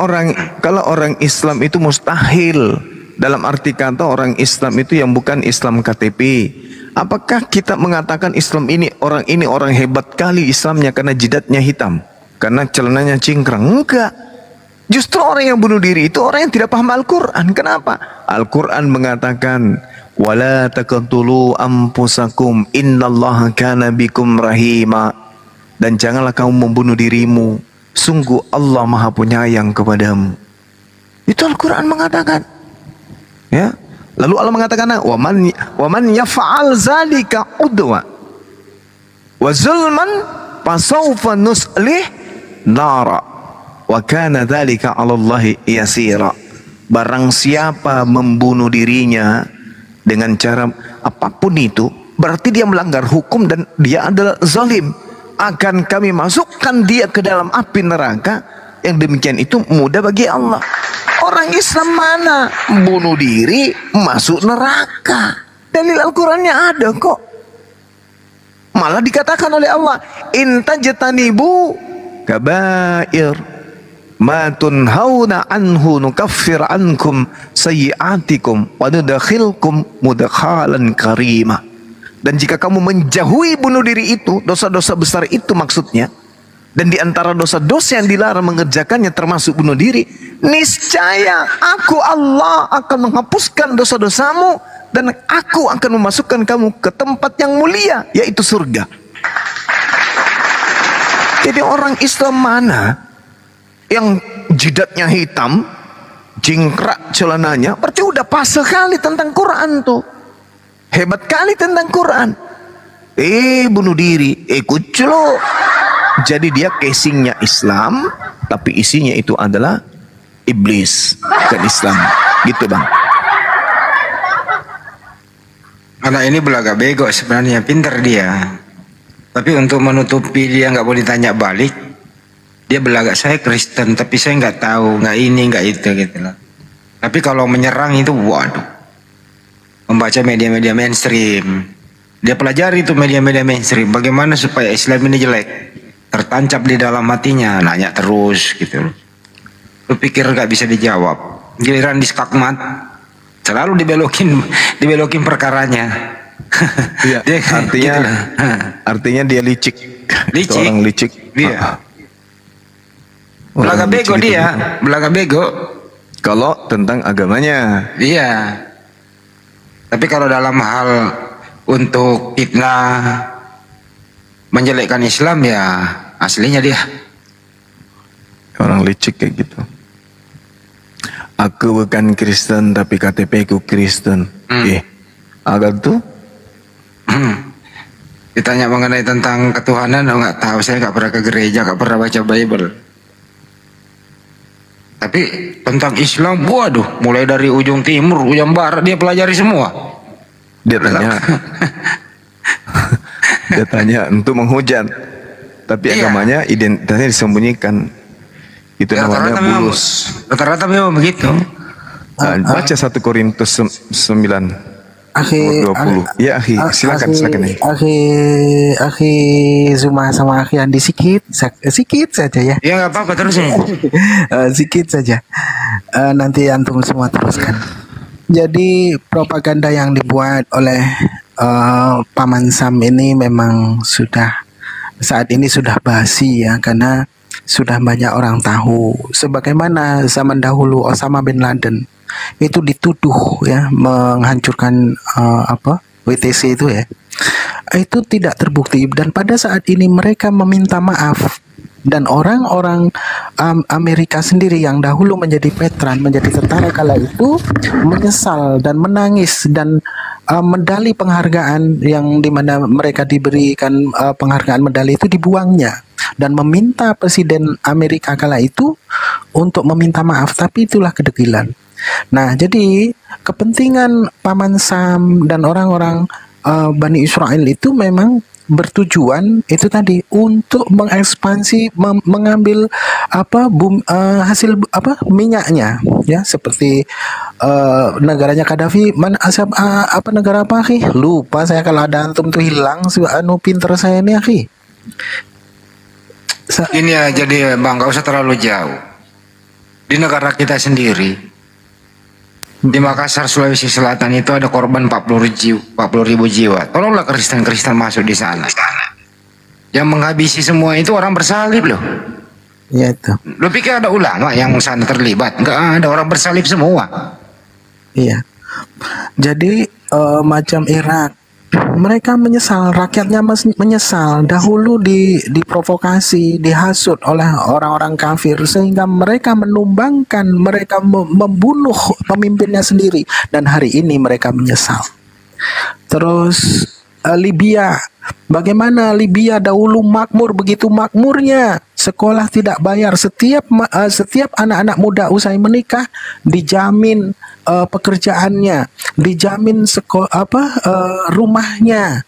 Speaker 7: orang Islam itu mustahil. Dalam arti kata orang Islam itu yang bukan Islam KTP. Apakah kita mengatakan Islam ini orang hebat kali Islamnya karena jidatnya hitam, karena celananya cingkrang? Enggak. Justru orang yang bunuh diri itu orang yang tidak paham Al-Quran. Kenapa? Al-Quran mengatakan, wala taqtulu anfusakum innallaha kana bikum rahima. Dan janganlah kamu membunuh dirimu, sungguh Allah Maha Penyayang kepadamu. Itu Al-Quran mengatakan. Ya. Lalu Allah mengatakan, wa man yaf'al zalika udwa wa zulman fasawfa nuslih nara wa kana dzalika 'ala Allahi yasira. Barang siapa membunuh dirinya dengan cara apapun itu, berarti dia melanggar hukum dan dia adalah zalim. Akan kami masukkan dia ke dalam api neraka, yang demikian itu mudah bagi Allah. orang Islam mana bunuh diri masuk neraka? Dalil Al-Qurannya ada kok. Malah dikatakan oleh Allah, in tajtanibu kabair ma tunhauna anhu nukaffir ankum sayyi'atikum wa nudkhilkum mudkhalan karima. Dan jika kamu menjauhi bunuh diri itu, dosa-dosa besar itu maksudnya, dan di antara dosa-dosa yang dilarang mengerjakannya termasuk bunuh diri, niscaya aku Allah akan menghapuskan dosa-dosamu dan aku akan memasukkan kamu ke tempat yang mulia, yaitu surga. Jadi orang Islam mana yang jidatnya hitam, jingkrak celananya, berarti udah pas sekali tentang Quran tuh. Hebat kali tentang Quran. Bunuh diri, kucluk. Jadi dia casingnya Islam, tapi isinya itu adalah iblis, bukan Islam. Gitu bang.
Speaker 8: Anak ini belaga bego sebenarnya, pinter dia. Tapi untuk menutupi dia nggak boleh tanya balik, dia belaga saya Kristen, tapi saya nggak tahu, nggak ini, nggak itu gitu loh. Tapi kalau menyerang itu, waduh. Membaca media-media mainstream, dia pelajari itu media-media mainstream, bagaimana supaya Islam ini jelek, tertancap di dalam hatinya, nanya terus gitu. Lu pikir nggak bisa dijawab, giliran di skakmat selalu dibelokin perkaranya.
Speaker 7: Iya, artinya dia licik. Orang licik.
Speaker 8: Iya. Belaga bego dia, belaga bego.
Speaker 7: Kalau tentang agamanya.
Speaker 8: Iya. Tapi kalau dalam hal untuk fitnah menjelekkan Islam, ya aslinya dia
Speaker 7: orang licik kayak gitu. Aku bukan Kristen tapi KTP ku Kristen. Agak tuh.
Speaker 8: Ditanya mengenai tentang ketuhanan, nggak tahu, saya nggak pernah ke gereja, nggak pernah baca Bible. Tapi tentang Islam, waduh, mulai dari ujung timur, ujung barat dia pelajari semua.
Speaker 7: Dia tanya untuk menghujat, tapi agamanya identitasnya disembunyikan. Itu ya, namanya bulus.
Speaker 8: Rata-rata memang begitu.
Speaker 7: Baca 1 Korintus 9.
Speaker 10: Akhi,
Speaker 7: 20. Ya akhi, silakan.
Speaker 10: Akhi Zuma sama akhi Andi sikit saja ya.
Speaker 8: Ya nggak apa-apa, terus ya.
Speaker 10: Sikit saja. Nanti antum semua teruskan. Jadi propaganda yang dibuat oleh Paman Sam ini memang saat ini sudah basi ya, karena sudah banyak orang tahu. Sebagaimana zaman dahulu Osama bin Laden itu dituduh ya menghancurkan WTC itu ya, itu tidak terbukti, dan pada saat ini mereka meminta maaf, dan orang-orang Amerika sendiri yang dahulu menjadi veteran, menjadi tentara kala itu menyesal dan menangis, dan medali penghargaan yang dimana mereka diberikan penghargaan medali itu dibuangnya, dan meminta Presiden Amerika kala itu untuk meminta maaf, tapi itulah kedegilan. Nah, jadi kepentingan Paman Sam dan orang-orang Bani Israel itu memang bertujuan itu tadi untuk mengekspansi, mengambil hasil minyaknya ya, seperti negaranya Gaddafi. Negara apa akhi? Lupa saya, kalau ada antum tuh hilang pinter saya ini akhi.
Speaker 8: Ini ya, jadi bang, gak usah terlalu jauh. Di negara kita sendiri, di Makassar, Sulawesi Selatan itu ada korban 40 ribu jiwa. Tolonglah Kristen-Kristen masuk di sana. Yang menghabisi semua itu orang bersalib loh.
Speaker 10: Iya itu.
Speaker 8: Lo pikir ada ulama yang sana terlibat? Enggak ada, orang bersalib semua.
Speaker 10: Iya. Jadi macam Irak, mereka menyesal, rakyatnya menyesal. Dahulu diprovokasi, dihasut oleh orang-orang kafir, sehingga mereka menumbangkan, mereka membunuh pemimpinnya sendiri, dan hari ini mereka menyesal. Terus Libya, bagaimana Libya dahulu makmur, begitu makmurnya, sekolah tidak bayar, setiap anak-anak muda usai menikah dijamin pekerjaannya, dijamin rumahnya,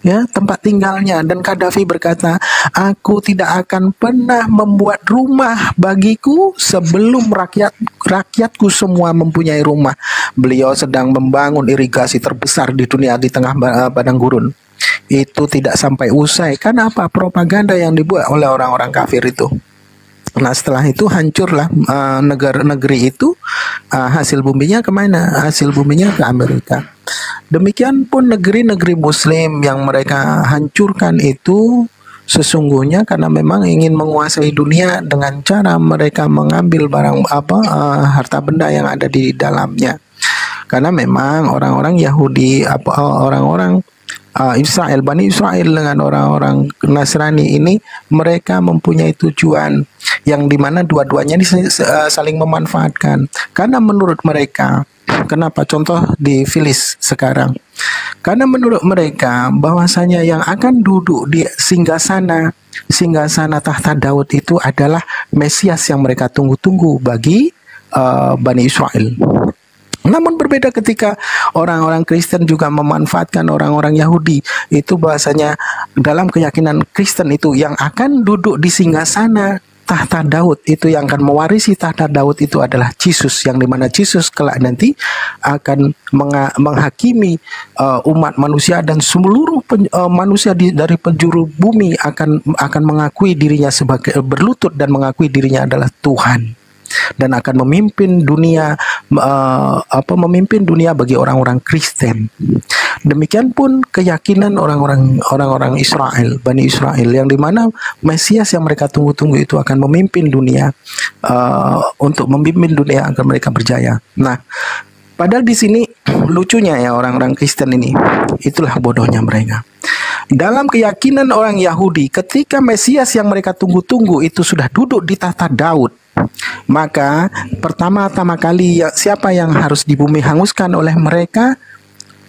Speaker 10: ya, tempat tinggalnya. Dan Gaddafi berkata, aku tidak akan pernah membuat rumah bagiku sebelum rakyatku semua mempunyai rumah. Beliau sedang membangun irigasi terbesar di dunia di tengah padang gurun. Itu tidak sampai usai. Karena apa? Propaganda yang dibuat oleh orang-orang kafir itu. Nah, setelah itu hancurlah negeri itu. Hasil buminya kemana? Hasil buminya ke Amerika. Demikian pun negeri-negeri Muslim yang mereka hancurkan itu sesungguhnya karena memang ingin menguasai dunia dengan cara mereka mengambil barang harta benda yang ada di dalamnya. Karena memang orang-orang Yahudi, orang-orang Israel, Bani Israel dengan orang-orang Nasrani ini, mereka mempunyai tujuan yang dimana dua-duanya ini saling memanfaatkan. Karena menurut mereka, kenapa? Contoh di Filis sekarang. Karena menurut mereka bahwasanya yang akan duduk di singgasana tahta Daud itu adalah Mesias yang mereka tunggu-tunggu bagi Bani Israel. Namun berbeda ketika orang-orang Kristen juga memanfaatkan orang-orang Yahudi. Itu bahasanya dalam keyakinan Kristen itu yang akan duduk di singgasana tahta Daud, itu yang akan mewarisi tahta Daud itu adalah Yesus, yang dimana Yesus kelak nanti akan menghakimi umat manusia, dan seluruh manusia dari penjuru bumi akan mengakui dirinya sebagai berlutut dan mengakui dirinya adalah Tuhan. Dan akan memimpin dunia memimpin dunia bagi orang-orang Kristen. Demikian pun keyakinan orang-orang Israel, Bani Israel, yang dimana Mesias yang mereka tunggu-tunggu itu akan memimpin dunia, untuk memimpin dunia agar mereka berjaya. Nah, padahal di sini lucunya ya orang-orang Kristen ini, itulah bodohnya mereka. Dalam keyakinan orang Yahudi, ketika Mesias yang mereka tunggu-tunggu itu sudah duduk di tahta Daud, maka pertama-tama kali siapa yang harus di bumi hanguskan oleh mereka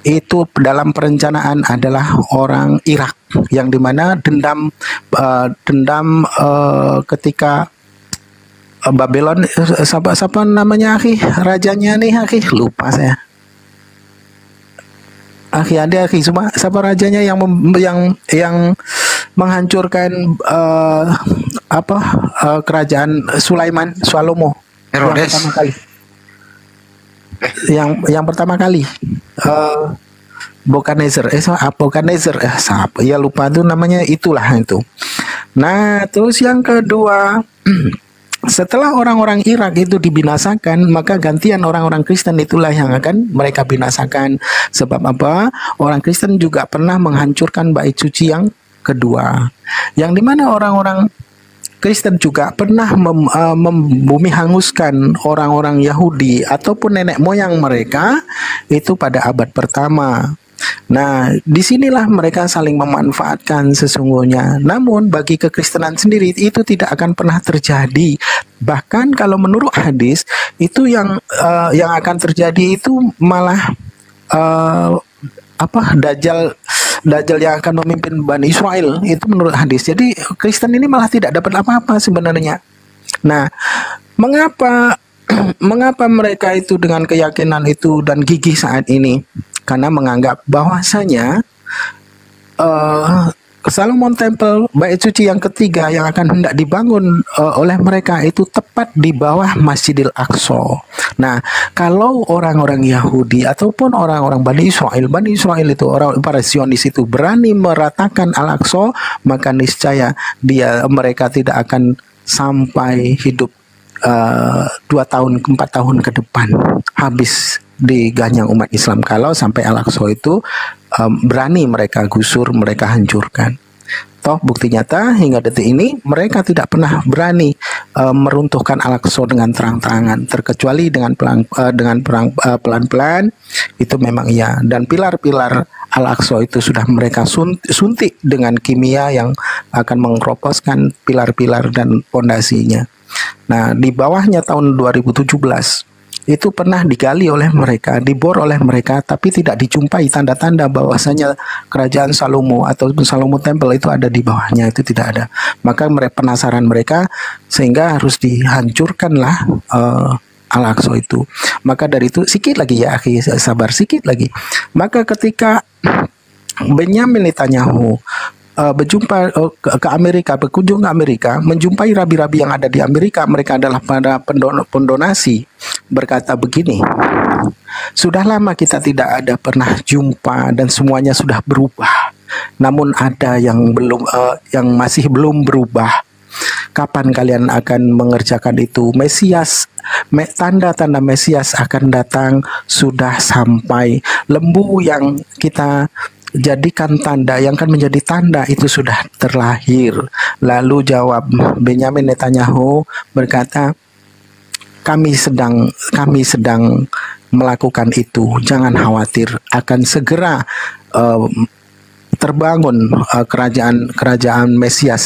Speaker 10: itu dalam perencanaan adalah orang Irak, yang dimana dendam ketika Babylon, siapa namanya rajanya nih lupa saya. Ada siapa rajanya yang menghancurkan kerajaan Salomo
Speaker 8: Herodes.
Speaker 10: Yang pertama kali Nebukadnezar, ya lupa tuh namanya, itulah itu. Nah, terus yang kedua, setelah orang-orang Irak itu dibinasakan, maka gantian orang-orang Kristen itulah yang akan mereka binasakan. Sebab apa? Orang Kristen juga pernah menghancurkan bait suci yang kedua, yang dimana orang-orang Kristen juga pernah membumi hanguskan orang-orang Yahudi ataupun nenek moyang mereka itu pada abad pertama. Nah, disinilah mereka saling memanfaatkan sesungguhnya. Namun bagi kekristenan sendiri itu tidak akan pernah terjadi. Bahkan kalau menurut hadis itu yang akan terjadi itu malah Dajjal yang akan memimpin Bani Israel, itu menurut hadis. Jadi Kristen ini malah tidak dapat apa-apa sebenarnya. Nah, mengapa mereka itu dengan keyakinan itu dan gigih saat ini? Karena menganggap bahwasanya Solomon Temple, bait suci yang ketiga yang akan hendak dibangun oleh mereka itu tepat di bawah Masjidil Aqsa. Nah, kalau orang-orang Yahudi ataupun orang-orang Bani Israel itu para Zionis itu berani meratakan Al-Aqsa, maka niscaya mereka tidak akan sampai hidup 2 tahun 4 tahun ke depan, habis diganyang umat Islam kalau sampai Al-Aqsa itu berani mereka gusur, mereka hancurkan. Toh bukti nyata hingga detik ini mereka tidak pernah berani meruntuhkan Al-Aqsa dengan terang-terangan, terkecuali dengan pelan-pelan itu memang iya. Dan pilar-pilar Al-Aqsa itu sudah mereka suntik dengan kimia yang akan mengeroposkan pilar-pilar dan pondasinya. Nah, di bawahnya tahun 2017 itu pernah digali oleh mereka, dibor oleh mereka, tapi tidak dijumpai tanda-tanda bahwasanya kerajaan Salomo atau Salomo Temple itu ada di bawahnya, itu tidak ada. Maka penasaran mereka sehingga harus dihancurkanlah Al-Aqsa itu. Maka dari itu sikit lagi ya, sabar sikit lagi. Maka ketika Benyamin Netanyahu berjumpa ke Amerika, berkunjung ke Amerika, menjumpai rabi-rabi yang ada di Amerika, mereka adalah para pendonasi, berkata begini, sudah lama kita tidak ada pernah jumpa dan semuanya sudah berubah. Namun ada yang masih belum berubah. Kapan kalian akan mengerjakan itu? Tanda-tanda Mesias akan datang, sudah sampai. Lembu yang kita jadikan tanda, yang akan menjadi tanda itu sudah terlahir. Lalu jawab Benyamin Netanyahu berkata, kami sedang melakukan itu. Jangan khawatir, akan segera terbangun kerajaan Mesias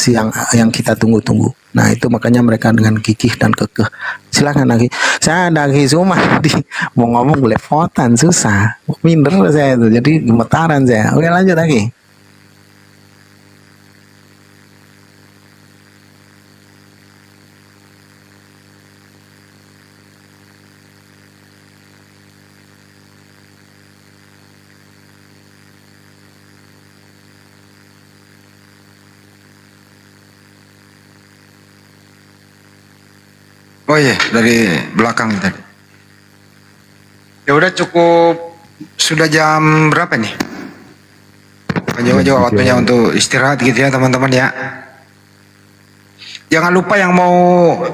Speaker 10: yang kita tunggu-tunggu. Nah itu makanya mereka dengan gigih dan kekeh. Silakan lagi. Saya dari rumah tadi mau ngomong belepotan susah. Minder saya itu. Jadi gemetaran saya. Oke lanjut lagi.
Speaker 8: Oh iya, dari belakang tadi. Ya udah cukup, sudah jam berapa nih? Juga waktunya untuk istirahat gitu ya teman-teman ya. Jangan lupa yang mau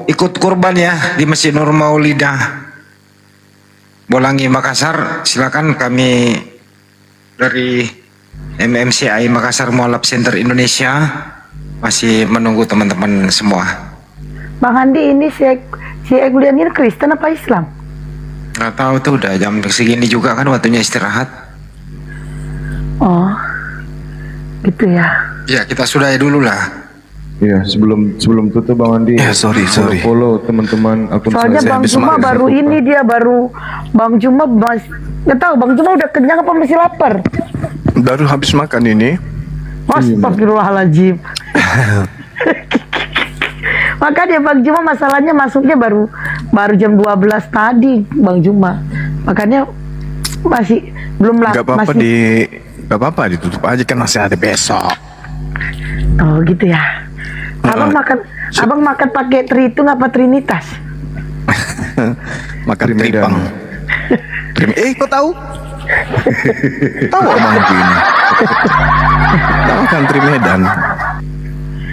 Speaker 8: ikut kurban ya di Masjid Nur Maulidah Bolangi Makassar, silakan. Kami dari MMCI Makassar Mualaf Center Indonesia masih menunggu teman-teman semua.
Speaker 2: Bang Andi, ini si Egulian ini Kristen apa Islam?
Speaker 8: Nggak tahu tuh, udah jam segini juga kan waktunya istirahat.
Speaker 2: Oh, gitu ya.
Speaker 8: Ya kita sudahi dulu lah.
Speaker 6: Iya, sebelum tutup Bang Andi.
Speaker 7: Ya, sorry.
Speaker 6: Follow teman-teman akun
Speaker 2: Soalnya
Speaker 6: saya.
Speaker 2: Bang Juma baru ini Bang Juma nggak tahu Bang Juma udah kenyang apa masih lapar?
Speaker 7: Baru habis makan ini.
Speaker 2: Astagfirullahaladzim. Makanya Bang Juma masalahnya masuknya baru jam 12 tadi Bang Juma. Makanya masih belum lah.
Speaker 7: Gak apa-apa ditutup aja kan masih ada besok.
Speaker 2: Oh gitu ya. Abang makan pakai Tritung apa Trinitas?
Speaker 7: Makan tripang. Kok tahu? Tahu Bang ini. Tahu kan Trimedan.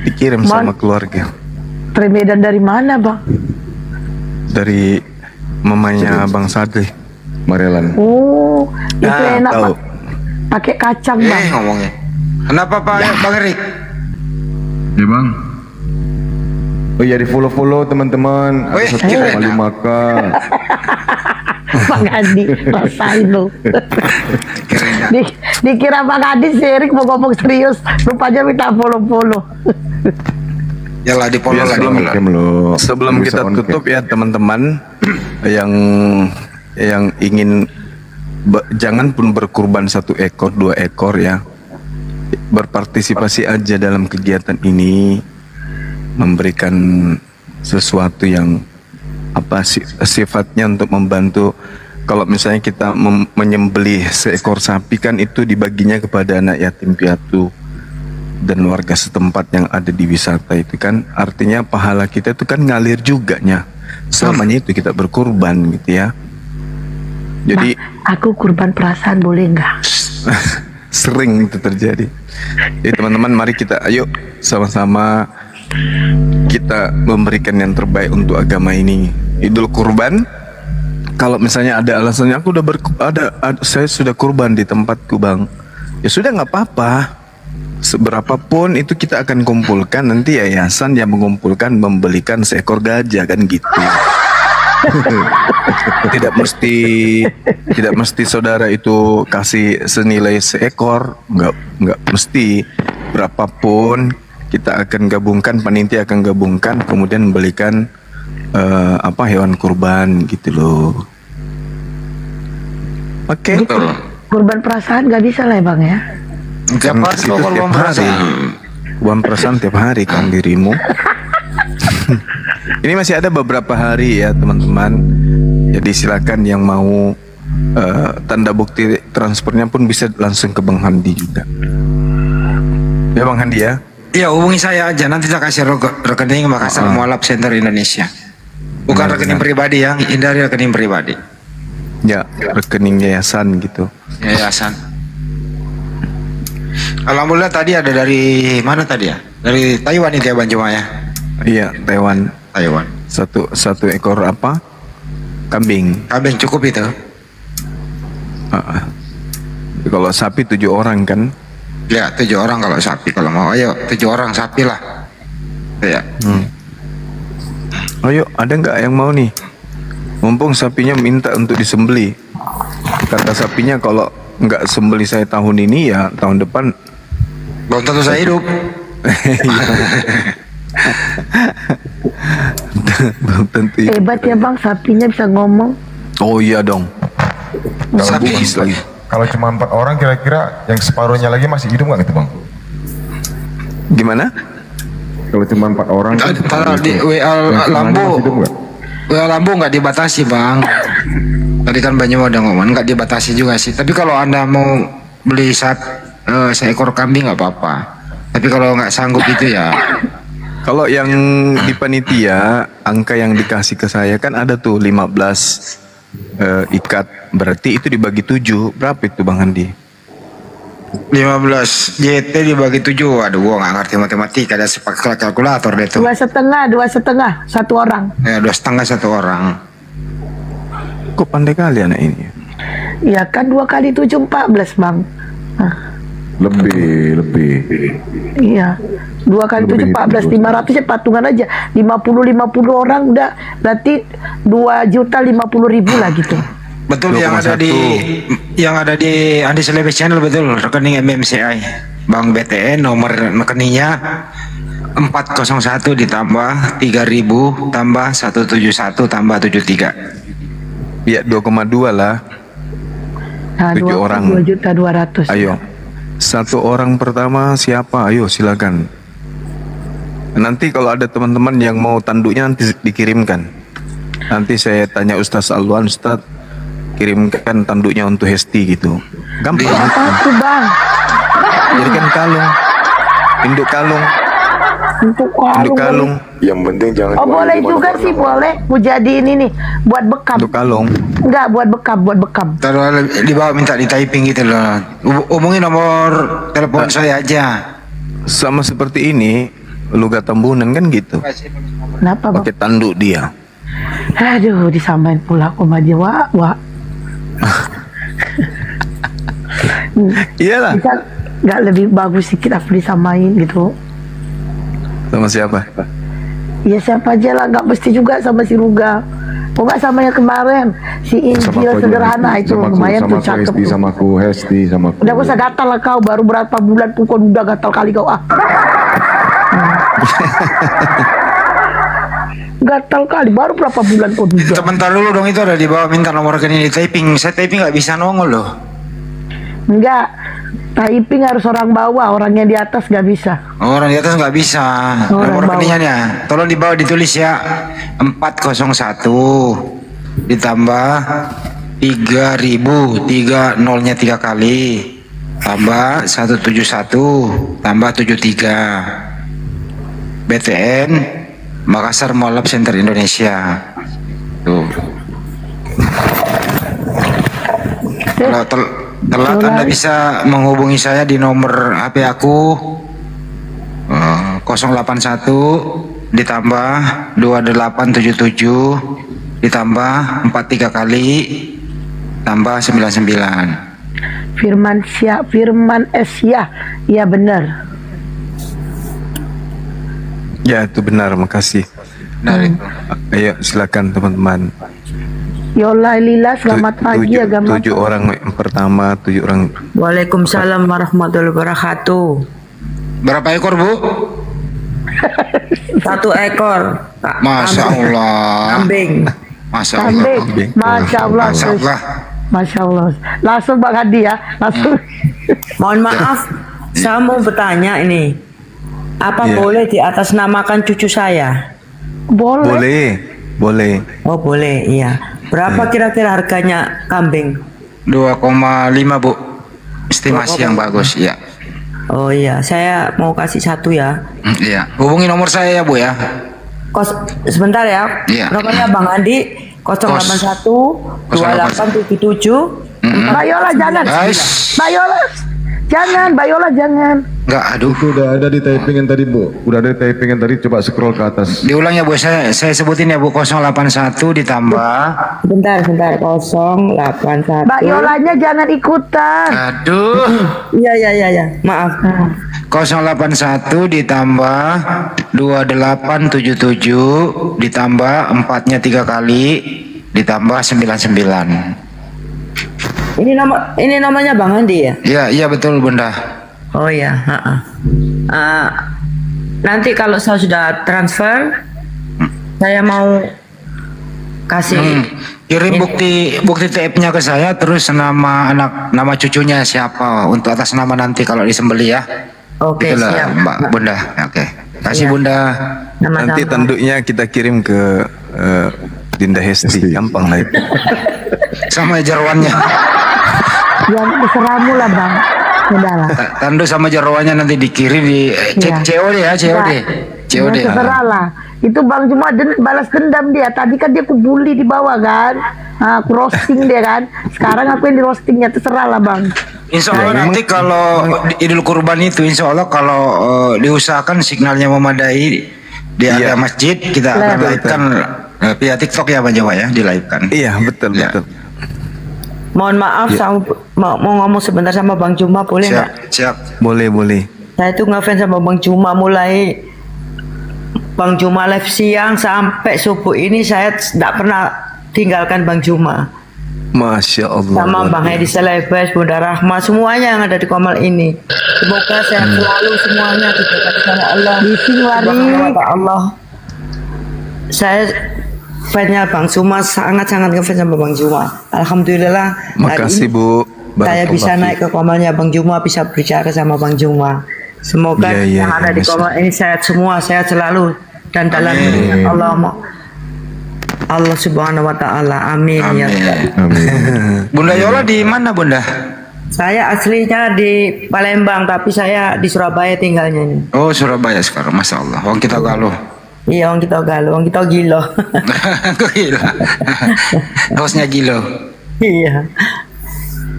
Speaker 7: Dikirim sama keluarga.
Speaker 2: Trimedan dari mana Bang?
Speaker 7: Dari mamanya Bang Sadli, Marelan.
Speaker 2: Oh, itu enak
Speaker 7: tahu.
Speaker 2: Bang. Pakai kacang Bang.
Speaker 8: Ngomongnya. Kenapa Pak Bang Erik?
Speaker 6: Ya Bang. Oh iya, di follow teman-teman.
Speaker 8: Oh,
Speaker 6: Ada
Speaker 8: iya.
Speaker 6: kali makan.
Speaker 2: Bang Andi, rasain lo. Dikira Bang Andi si Erik mau ngomong serius, rupanya minta follow.
Speaker 8: Yalah di follow lagi.
Speaker 7: Sebelum kita tutup ya teman-teman yang ingin jangan pun berkurban 1 ekor 2 ekor ya, berpartisipasi aja dalam kegiatan ini, memberikan sesuatu yang sifatnya untuk membantu. Kalau misalnya kita menyembelih seekor sapi kan itu dibaginya kepada anak yatim piatu dan warga setempat yang ada di wisata, itu kan artinya pahala kita itu kan ngalir juga nya. Selamanya itu kita berkurban gitu ya. Jadi
Speaker 2: aku kurban perasaan boleh nggak?
Speaker 7: Sering itu terjadi. Jadi teman-teman mari kita ayo sama-sama kita memberikan yang terbaik untuk agama ini. Idul Kurban, kalau misalnya ada alasannya aku saya sudah kurban di tempatku Bang, ya sudah nggak apa-apa. Seberapapun itu kita akan kumpulkan, nanti yayasan yang mengumpulkan membelikan seekor gajah kan gitu. tidak mesti saudara itu kasih senilai seekor, nggak mesti. Berapapun kita akan gabungkan, panitia akan gabungkan, kemudian membelikan hewan kurban gitu loh. Oke.
Speaker 2: Kurban perasaan nggak bisa lah ya Bang ya.
Speaker 7: Tiap hari. Kurban perasaan tiap hari kan dirimu. Ini masih ada beberapa hari ya teman-teman. Jadi silakan yang mau tanda bukti transfernya pun bisa langsung ke Bang Handi juga. Ya Bang Handi ya.
Speaker 8: Iya, hubungi saya aja, nanti saya kasih rekening Makassar Mualaf Center Indonesia. Bukan rekening pribadi ya, hindari rekening pribadi.
Speaker 7: Ya, rekening yayasan gitu.
Speaker 8: Yayasan. Alhamdulillah tadi ada dari mana tadi ya? Dari Taiwan itu ya Bang Juma ya?
Speaker 7: Iya, Taiwan. Satu ekor apa? Kambing.
Speaker 8: Kambing cukup itu.
Speaker 7: Kalau sapi 7 orang kan?
Speaker 8: Ya 7 orang kalau sapi, kalau mau ayo 7 orang sapi lah. Ya.
Speaker 7: Ayo, ada nggak yang mau nih? Mumpung sapinya minta untuk disembeli. Kata sapinya kalau nggak sembeli saya tahun ini ya tahun depan.
Speaker 8: Belum tentu saya hidup.
Speaker 7: Belum tentu.
Speaker 2: Hebat ya Bang, sapinya bisa ngomong.
Speaker 7: Oh iya dong.
Speaker 8: Sapi
Speaker 7: lagi.
Speaker 6: Kalau cuma 4 orang kira-kira yang separuhnya lagi masih hidup nggak gitu Bang?
Speaker 7: Gimana?
Speaker 6: Kalau cuma 4 orang
Speaker 8: kalau di WA Lambu nggak dibatasi Bang. Tadi kan banyak udah ngomong nggak dibatasi juga sih. Tapi kalau Anda mau beli seekor kambing nggak apa-apa. Tapi kalau nggak sanggup itu ya.
Speaker 7: Kalau yang di panitia angka yang dikasih ke saya kan ada tuh 15 ikat, berarti itu dibagi 7 berapa itu Bang Handi?
Speaker 8: 15 JT dibagi 7. Aduh gua nggak ngerti matematika, ada pakai kalkulator deh tuh.
Speaker 2: 2,5 satu orang.
Speaker 8: Ya 2,5 satu orang.
Speaker 7: Kok pandai kali anak ini?
Speaker 2: Ya kan 2 kali 7 14 Bang.
Speaker 6: Lebih.
Speaker 2: Iya. 2 kali 7 14 500 ya patungan aja. 50 orang udah berarti 2.050.000 lah gitu.
Speaker 8: Betul
Speaker 7: 2,1.
Speaker 8: yang ada di Andi Selebe Channel, betul rekening MMCI Bank BTN, nomor rekeningnya 401 ditambah 3.000 tambah 171 tambah 73.
Speaker 7: Ya 2,2 lah.
Speaker 2: Nah,
Speaker 7: 7 orang.
Speaker 2: 2.200.000.
Speaker 7: Ayo. Satu orang pertama siapa? Ayo silakan. Nanti kalau ada teman-teman yang mau tanduknya nanti dikirimkan. Nanti saya tanya Ustaz Alwan, Ustaz kirimkan tanduknya untuk Hesti gitu. Gampang.
Speaker 2: Apa tuh Bang?
Speaker 7: Jadikan kalung. Induk kalung.
Speaker 2: Untuk
Speaker 7: kalung.
Speaker 6: Yang penting jangan.
Speaker 2: Oh boleh juga sih, boleh. Ku jadi ini nih buat bekam.
Speaker 7: Untuk kalung.
Speaker 2: Enggak, buat bekam.
Speaker 8: Taruh dibawa minta di typing gitu loh. Hubungi nomor telepon saya aja.
Speaker 7: Sama seperti ini, Lugat Tambunan kan gitu.
Speaker 2: Kenapa Bang?
Speaker 7: Pakai tanduk dia.
Speaker 2: Aduh, disamain pula aku sama dia, Wak.
Speaker 7: Iyalah.
Speaker 2: Bisa nggak lebih bagus sedikit aku disamain gitu?
Speaker 7: Sama siapa?
Speaker 2: Ya siapa aja lah, nggak mesti juga sama si Ruga. Oh nggak sama yang kemarin, si Injil sederhana itu lumayan tuh cakep tuh.
Speaker 6: Sama aku Hesti, sama aku.
Speaker 2: Udah gak usah gatal lah kau, baru berapa bulan pun kau udah gatal kali kau Gatal kali, baru berapa bulan kau udah.
Speaker 8: Sebentar dulu dong, itu ada di bawah minta nomor rekening di typing. Saya typing nggak bisa nongol loh.
Speaker 2: Enggak, typing harus orang bawah, orang yang di atas nggak bisa.
Speaker 8: Orang di atas nggak bisa. Nomor rekeningnya, tolong di bawah ditulis ya 401 ditambah 3.000, 3 nolnya 3 kali tambah 171 tambah 73 BTN Makassar Mualaf Center Indonesia. Tuh. Kalau telat Anda bisa menghubungi saya di nomor HP aku 081 ditambah 2877 ditambah 43 kali tambah 99.
Speaker 2: Firman Esya, iya benar.
Speaker 7: Ya itu benar, makasih. Ayo silakan teman-teman.
Speaker 2: Yola Lila, selamat pagi agama.
Speaker 7: 7 orang yang pertama, 7 orang.
Speaker 1: Waalaikumsalam warahmatullahi wabarakatuh.
Speaker 8: Berapa ekor Bu?
Speaker 1: 1 ekor.
Speaker 8: Masya Allah.
Speaker 1: Kambing.
Speaker 8: Masya Allah.
Speaker 2: Masya Allah.
Speaker 8: Masya Allah.
Speaker 2: Masya Allah. Langsung Bang Hadi ya. Langsung.
Speaker 1: Mohon maaf, saya mau bertanya ini. Apa boleh di atas namakan cucu saya?
Speaker 2: Boleh.
Speaker 7: Boleh.
Speaker 1: Oh boleh, iya. Berapa kira-kira harganya kambing?
Speaker 8: 2,5 Bu. Estimasi yang bagus ya.
Speaker 11: Oh iya, saya mau kasih 1 ya.
Speaker 8: Iya. Hubungi nomor saya ya Bu ya.
Speaker 11: Sebentar ya.
Speaker 8: Iya.
Speaker 11: Nomornya Bang Andi 081 2877.
Speaker 2: Mbak Yola jangan. Mbak Yola jangan. Mbak Yola jangan.
Speaker 8: Enggak, aduh.
Speaker 6: Itu udah ada di typingan tadi Bu. Udah ada di typingan tadi, coba scroll ke atas.
Speaker 8: Diulang ya Bu, saya sebutin ya Bu, 081 ditambah.
Speaker 11: Bentar 081.
Speaker 2: Mbak Yolanya jangan ikutan.
Speaker 8: Aduh.
Speaker 11: Iya. Maaf.
Speaker 8: 081 ditambah 2877 ditambah 4-nya 3 kali ditambah 99.
Speaker 11: Ini namanya Bang Andi ya?
Speaker 8: Iya betul Bunda.
Speaker 11: Oh ya, nanti kalau saya sudah transfer, saya mau kasih
Speaker 8: kirim bukti TF-nya ke saya, terus nama cucunya siapa untuk atas nama nanti kalau disembeli ya.
Speaker 11: Oke, siap
Speaker 8: Mbak Bunda. Oke. Kasih Bunda.
Speaker 7: Nanti tanduknya kita kirim ke Dinda Hesti, gampang lah itu.
Speaker 8: Sama jeroannya.
Speaker 2: Yang terserahmu lah Bang. Udahlah.
Speaker 8: Tanduk sama jeroannya nanti dikirim di COD ya, COD. COD.
Speaker 2: Terserah lah. Itu Bang cuma balas dendam dia. Tadi kan dia kubuli di bawah kan. Aku roasting dia kan. Sekarang aku yang di roastingnya, terserah lah Bang.
Speaker 8: Insya Allah nanti kalau Idul Kurban itu, insya Allah kalau diusahakan signalnya memadai di area masjid, kita akan live-kan via TikTok ya Pak Jawa ya, di live-kan.
Speaker 7: Iya betul.
Speaker 11: Mohon maaf, saya mau ngomong sebentar sama Bang Juma, boleh nggak?
Speaker 8: Siap.
Speaker 7: Boleh.
Speaker 11: Saya itu ngefans sama Bang Juma, mulai Bang Juma live siang sampai subuh ini saya tidak pernah tinggalkan Bang Juma.
Speaker 7: Masya Allah.
Speaker 11: Sama Bang Hedi Selebes, Bunda Rahma, semuanya yang ada di Komal ini. Semoga sehat selalu semuanya diberkati sama Allah. Allah. Saya fansnya Bang Juma, sangat-sangat ngefans sama Bang Juma. Alhamdulillah.
Speaker 7: Makasih Bu.
Speaker 11: Saya bisa naik ke Komalnya Bang Juma, bisa bicara sama Bang Juma. Semoga yang ada di Komal ini sehat semua, sehat selalu dan dalam Allah Subhanahu wa Ta'ala. Amin. Ya.
Speaker 8: Bunda Yola di mana Bunda?
Speaker 11: Saya aslinya di Palembang, tapi saya di Surabaya tinggalnya ini.
Speaker 8: Oh Surabaya sekarang, Masya Allah. Wong kita galuh.
Speaker 11: Iya, wong kita galuh, wong kita gilo.
Speaker 8: Gila. Hostnya gilo.
Speaker 11: Iya.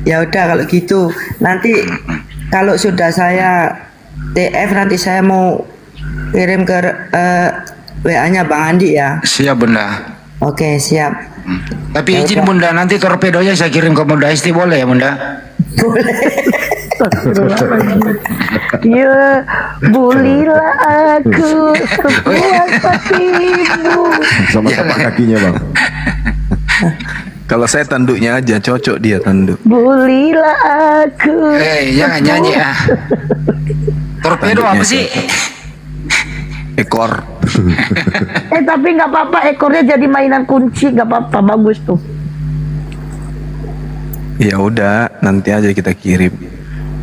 Speaker 11: Ya udah kalau gitu, nanti kalau sudah saya TF nanti saya mau kirim ke WA-nya Bang Andi ya.
Speaker 8: Siap Bunda.
Speaker 11: Oke, siap.
Speaker 8: Tapi izin Bunda, nanti torpedonya saya kirim ke Bunda Hesti, boleh ya Bunda?
Speaker 11: Boleh.
Speaker 2: Ya, bulilah aku sebuah hatimu.
Speaker 6: Sama tapak kakinya Bang.
Speaker 7: Kalau saya tanduknya aja, cocok dia tanduk.
Speaker 2: Bulilah aku.
Speaker 8: Jangan nyanyi ah. Torpedo apa sih?
Speaker 7: Ekor.
Speaker 2: Tapi nggak apa-apa, ekornya jadi mainan kunci, nggak apa-apa, bagus tuh.
Speaker 7: Ya udah, nanti aja kita kirim.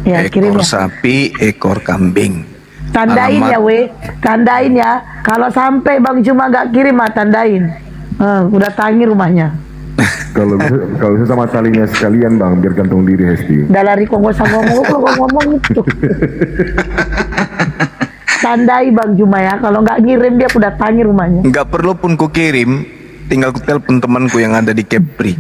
Speaker 2: Ya,
Speaker 7: ekor sapi, ekor kambing.
Speaker 2: Tandain ya tandain ya. Kalau sampai Bang Juma nggak kirim mah tandain. Udah tangi rumahnya.
Speaker 6: Kalau bisa sama talinya sekalian Bang, biar gantung diri Hesti.
Speaker 2: Udah lari kok ngomong itu. Tandai Bang Juma ya, kalau nggak ngirim dia udah tangi rumahnya.
Speaker 7: Nggak perlu pun ku kirim, tinggal ku telepon temanku yang ada di Kepri,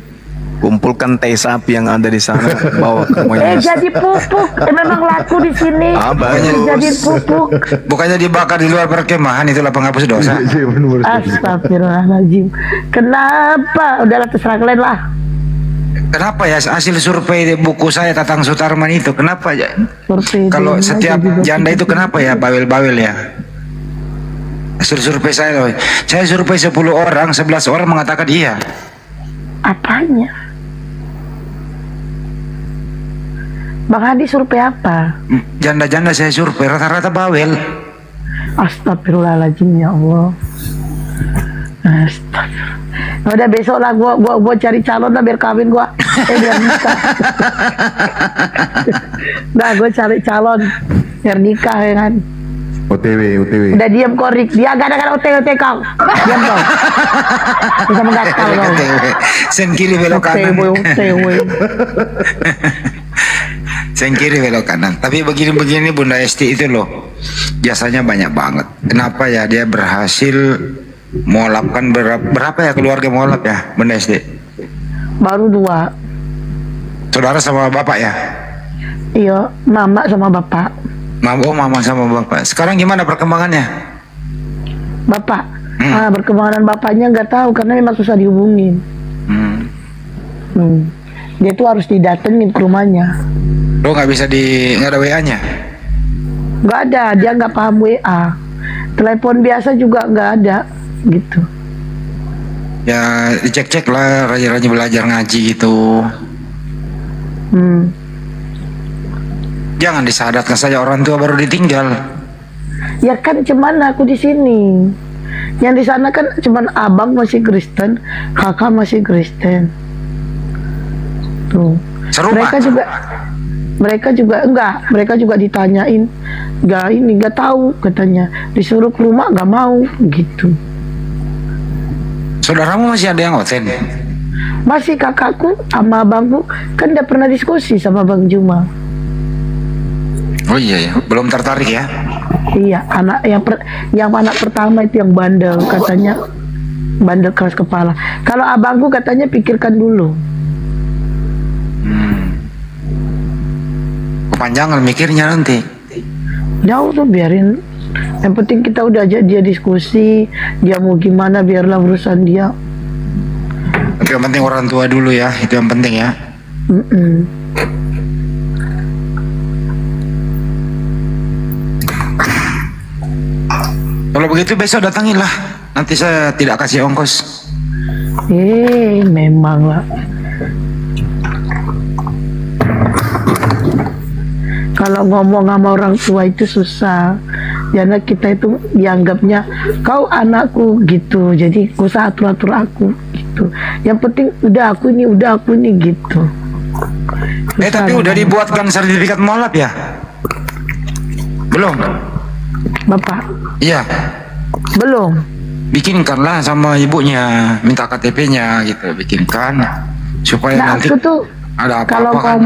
Speaker 7: kumpulkan teh sapi yang ada di sana, bawa ke rumahnya.
Speaker 2: Jadi pupuk, memang laku di sini. Jadi pupuk.
Speaker 8: Bukannya dibakar di luar perkemahan, itulah penghapus dosa.
Speaker 2: Astagfirullahaladzim. Kenapa? Udahlah terserah kalian lah.
Speaker 8: Kenapa ya hasil survei buku saya Tatang Sutarman itu kenapa ya? Kalau setiap janda itu kenapa ya bawel-bawel ya? Hasil survei saya survei 10 orang, 11 orang mengatakan iya.
Speaker 2: Apanya? Bang Hadi survei apa?
Speaker 8: Janda-janda saya survei rata-rata bawel.
Speaker 2: Astagfirullahaladzim ya Allah. Astagfirullah. Udah besok lah gua cari calon lah biar kawin gua. Biar nikah. Nah gua cari calon biar nikah ya kan.
Speaker 6: OTW.
Speaker 2: Udah diam korik. Dia gak ada OTW kau. Diam kau. Sama gatal kau.
Speaker 8: Sen kiri belok kanan. Sen kiri belok kanan. Tapi begini-begini Bunda Esti itu loh, jasanya banyak banget. Kenapa ya dia berhasil molapkan berapa ya keluarga molap ya Bunda Esti?
Speaker 2: Baru 2.
Speaker 8: Saudara sama bapak ya?
Speaker 2: Iya, mama sama bapak.
Speaker 8: Mama sama bapak. Sekarang gimana perkembangannya?
Speaker 2: Bapak, perkembangan bapaknya nggak tahu karena memang susah dihubungin. Dia tuh harus didatengin ke rumahnya.
Speaker 8: Lo nggak bisa nggak ada WA-nya?
Speaker 2: Nggak ada, dia nggak paham WA. Telepon biasa juga nggak ada, gitu.
Speaker 8: Ya dicek-cek lah, rajin-rajin belajar ngaji gitu. Jangan disadarkan saja orang tua baru ditinggal.
Speaker 2: Ya kan cuman aku di sini. Yang di sana kan cuman abang masih Kristen, kakak masih Kristen. Tuh. Mereka juga enggak. Mereka juga ditanyain, nggak tahu katanya. Disuruh ke rumah nggak mau gitu.
Speaker 8: Saudaramu masih ada yang oten?
Speaker 2: Masih kakakku sama abangku kan udah pernah diskusi sama Bang Juma.
Speaker 8: Oh iya ya, belum tertarik ya?
Speaker 2: Iya, anak yang anak pertama itu yang bandel, katanya bandel keras kepala. Kalau abangku katanya pikirkan dulu.
Speaker 8: Kepanjangan mikirnya nanti.
Speaker 2: Jauh tuh biarin. Yang penting kita udah ajak dia diskusi, dia mau gimana biarlah urusan dia.
Speaker 8: Tapi yang penting orang tua dulu ya, itu yang penting ya. Kalau begitu besok datangilah, nanti saya tidak kasih ongkos.
Speaker 2: Memang lah. Kalau ngomong sama orang tua itu susah. Karena kita itu dianggapnya kau anakku gitu, jadi gak usah atur-atur aku gitu. Yang penting udah aku ini gitu.
Speaker 8: Tapi udah dibuatkan sertifikat molap ya? Belum?
Speaker 2: Bapak?
Speaker 8: Iya.
Speaker 2: Belum.
Speaker 8: Bikinkanlah sama ibunya, minta KTP-nya gitu, bikinkan supaya nanti
Speaker 2: aku tuh
Speaker 8: ada apa-apa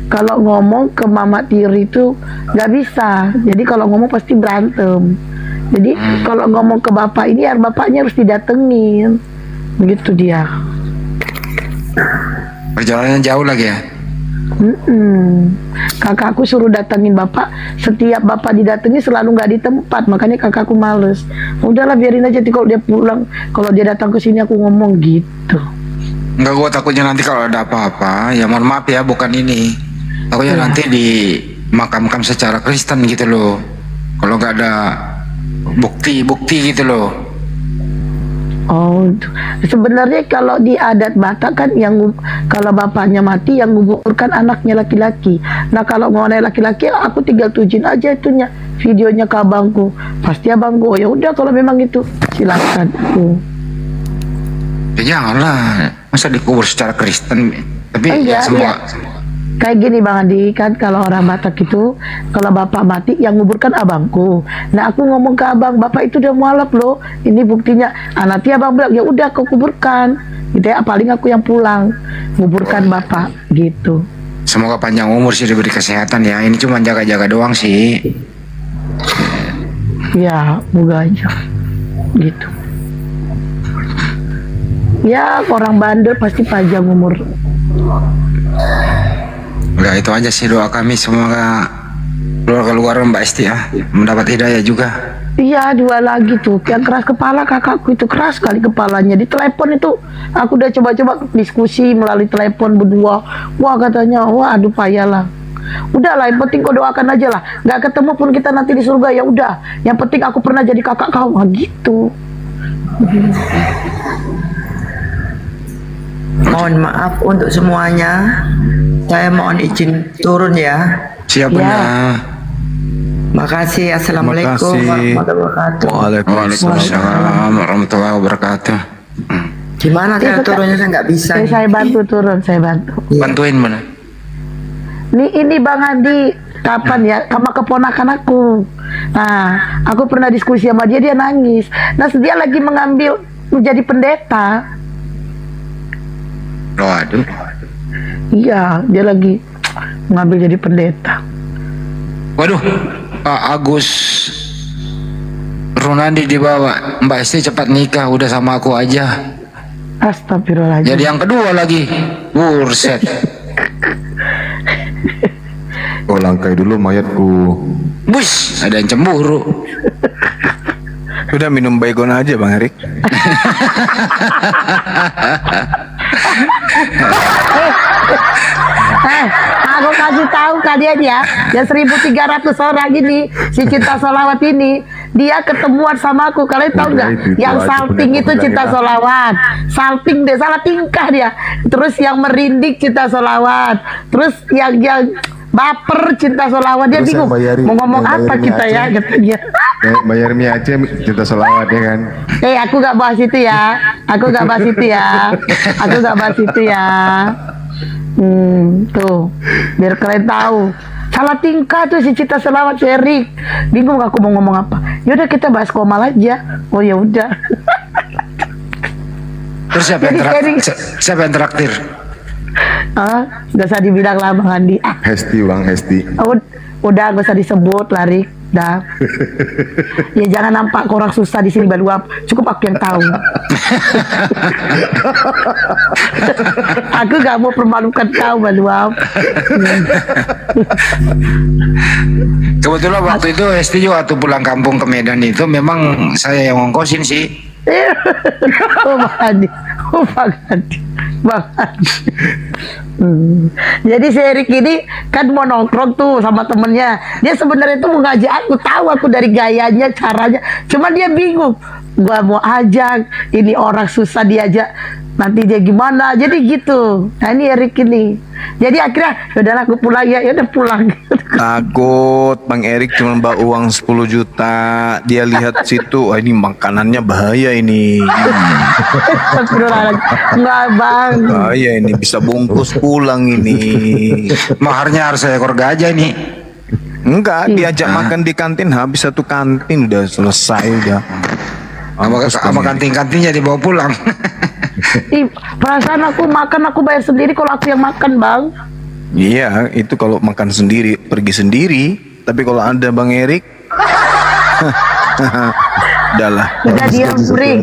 Speaker 2: kalau ngomong ke Mama Tiri itu nggak bisa. Jadi kalau ngomong pasti berantem. Jadi kalau ngomong ke bapak ini, bapaknya harus didatengin. Begitu dia.
Speaker 8: Perjalanan jauh lagi ya?
Speaker 2: Kakakku suruh datangin bapak. Setiap bapak didatangi selalu nggak di tempat. Makanya kakakku males. Udahlah biarin aja kalau dia pulang. Kalau dia datang ke sini aku ngomong gitu.
Speaker 8: Enggak, gua takutnya nanti kalau ada apa-apa, ya mohon maaf ya, bukan ini. Takutnya nanti dimakamkan secara Kristen gitu loh. Kalau nggak ada bukti gitu loh.
Speaker 2: Oh, sebenarnya kalau di adat Batak kan kalau bapaknya mati yang menguburkan anaknya laki-laki. Nah kalau mengenai laki-laki aku tinggal tujin aja itunya videonya ke abangku. Pasti abangku, ya udah kalau memang itu silakan.
Speaker 8: Ya janganlah, masa dikubur secara Kristen. Tapi ya semua.
Speaker 2: Kayak gini Bang Andi, kan kalau orang Batak itu kalau bapak mati yang nguburkan abangku. Nah aku ngomong ke abang, bapak itu udah mualaf loh, ini buktinya. Nanti abang bilang ya udah kau kuburkan gitu ya, paling aku yang pulang nguburkan bapak gitu.
Speaker 8: Semoga panjang umur sih, diberi kesehatan ya. Ini cuma jaga-jaga doang sih.
Speaker 2: Ya moga aja gitu. Ya orang bandel pasti panjang umur.
Speaker 8: Udah itu aja sih doa kami, semoga keluarga Mbak Esti ya mendapat hidayah juga.
Speaker 2: Iya, 2 lagi tuh yang keras kepala, kakakku itu keras sekali kepalanya. Di telepon itu aku udah coba-coba diskusi melalui telepon berdua. Wah katanya, wah aduh payahlah. Udahlah, yang penting kau doakan aja lah. Nggak ketemu pun kita nanti di surga, ya udah. Yang penting aku pernah jadi kakak kau, gitu.
Speaker 11: Mohon maaf untuk semuanya. Saya mohon izin turun ya.
Speaker 8: Siap ya.
Speaker 11: Makasih. Assalamualaikum warahmatullahi wabarakatuh.
Speaker 8: Waalaikumsalam warahmatullahi wabarakatuh.
Speaker 11: Gimana saya turunnya? Saya nggak bisa.
Speaker 2: Saya bantu turun, saya bantu.
Speaker 8: Bantuin mana?
Speaker 2: Ini Bang Andi, kapan ya sama keponakan aku. Nah, aku pernah diskusi sama dia nangis. Nah, dia lagi mengambil menjadi pendeta.
Speaker 8: Waduh.
Speaker 2: Iya, dia lagi mengambil jadi pendeta.
Speaker 8: Waduh, Pak Agus Runandi dibawa. Mbak Esti cepat nikah, udah sama aku aja.
Speaker 2: Astagfirullahaladzim.
Speaker 8: Jadi yang kedua lagi. Burset.
Speaker 6: Oh, langkai dulu mayatku.
Speaker 8: Bus, ada yang cemburu.
Speaker 7: Udah minum baygon aja Bang Erik.
Speaker 2: Aku kasih tahu kalian ya, 1.300 orang ini, si Cinta Sholawat ini, dia ketemuan sama aku. Kalian tahu nggak? Yang salting itu Cinta Sholawat, salting deh, salah tingkah dia. Terus yang merindik Cinta Sholawat, terus yang baper Cinta Sholawat, dia bingung mau ngomong apa kita ya, katanya.
Speaker 6: Bayar mie aja Cinta Sholawat ya kan.
Speaker 2: Aku gak bahas itu ya. Aku gak bahas itu ya. Aku gak bahas itu ya. Tuh, biar kalian tahu. Salah tingkah tuh si Cinta Sholawat, si Erik. Bingung aku mau ngomong apa. Yaudah kita bahas Komal aja. Oh ya udah.
Speaker 8: Terus siapa yang traktir?
Speaker 2: Gak usah dibilang lah Bang Andi.
Speaker 6: Hesti Bang, Hesti.
Speaker 2: Udah gak usah disebut, Larik. Dah. Ya jangan nampak orang susah di sini Baluap. Cukup aku yang tahu. Aku gak mau permalukan kau Baluap.
Speaker 8: Kebetulan waktu itu Hesti juga waktu pulang kampung ke Medan itu memang saya yang ngongkosin sih.
Speaker 2: Oh Bang Andi. Oh Bang Andi. Bang Andi. Jadi si Erik ini kan mau nongkrong tuh sama temennya. Dia sebenarnya tuh mau ngajak aku, tahu aku dari gayanya, caranya. Cuma dia bingung. Gua mau ajak, ini orang susah diajak, nanti dia gimana? Jadi gitu. Nah ini Erik ini. Jadi akhirnya udahlah aku pulang ya, udah pulang.
Speaker 7: Takut Bang Erik cuma bawa uang 10 juta. Dia lihat situ, ini makanannya bahaya ini.
Speaker 2: Enggak Bang.
Speaker 7: Bahaya ini, bisa bungkus pulang ini.
Speaker 8: Maharnya harus seekor gajah nih.
Speaker 7: Enggak, diajak makan di kantin, habis satu kantin udah selesai udah.
Speaker 8: Sama kantin-kantinnya dibawa pulang.
Speaker 2: Perasaan aku makan, aku bayar sendiri kalau aku yang makan Bang.
Speaker 7: Iya, itu kalau makan sendiri, pergi sendiri. Tapi kalau ada Bang Erik, udahlah.
Speaker 2: Udah diam Rik,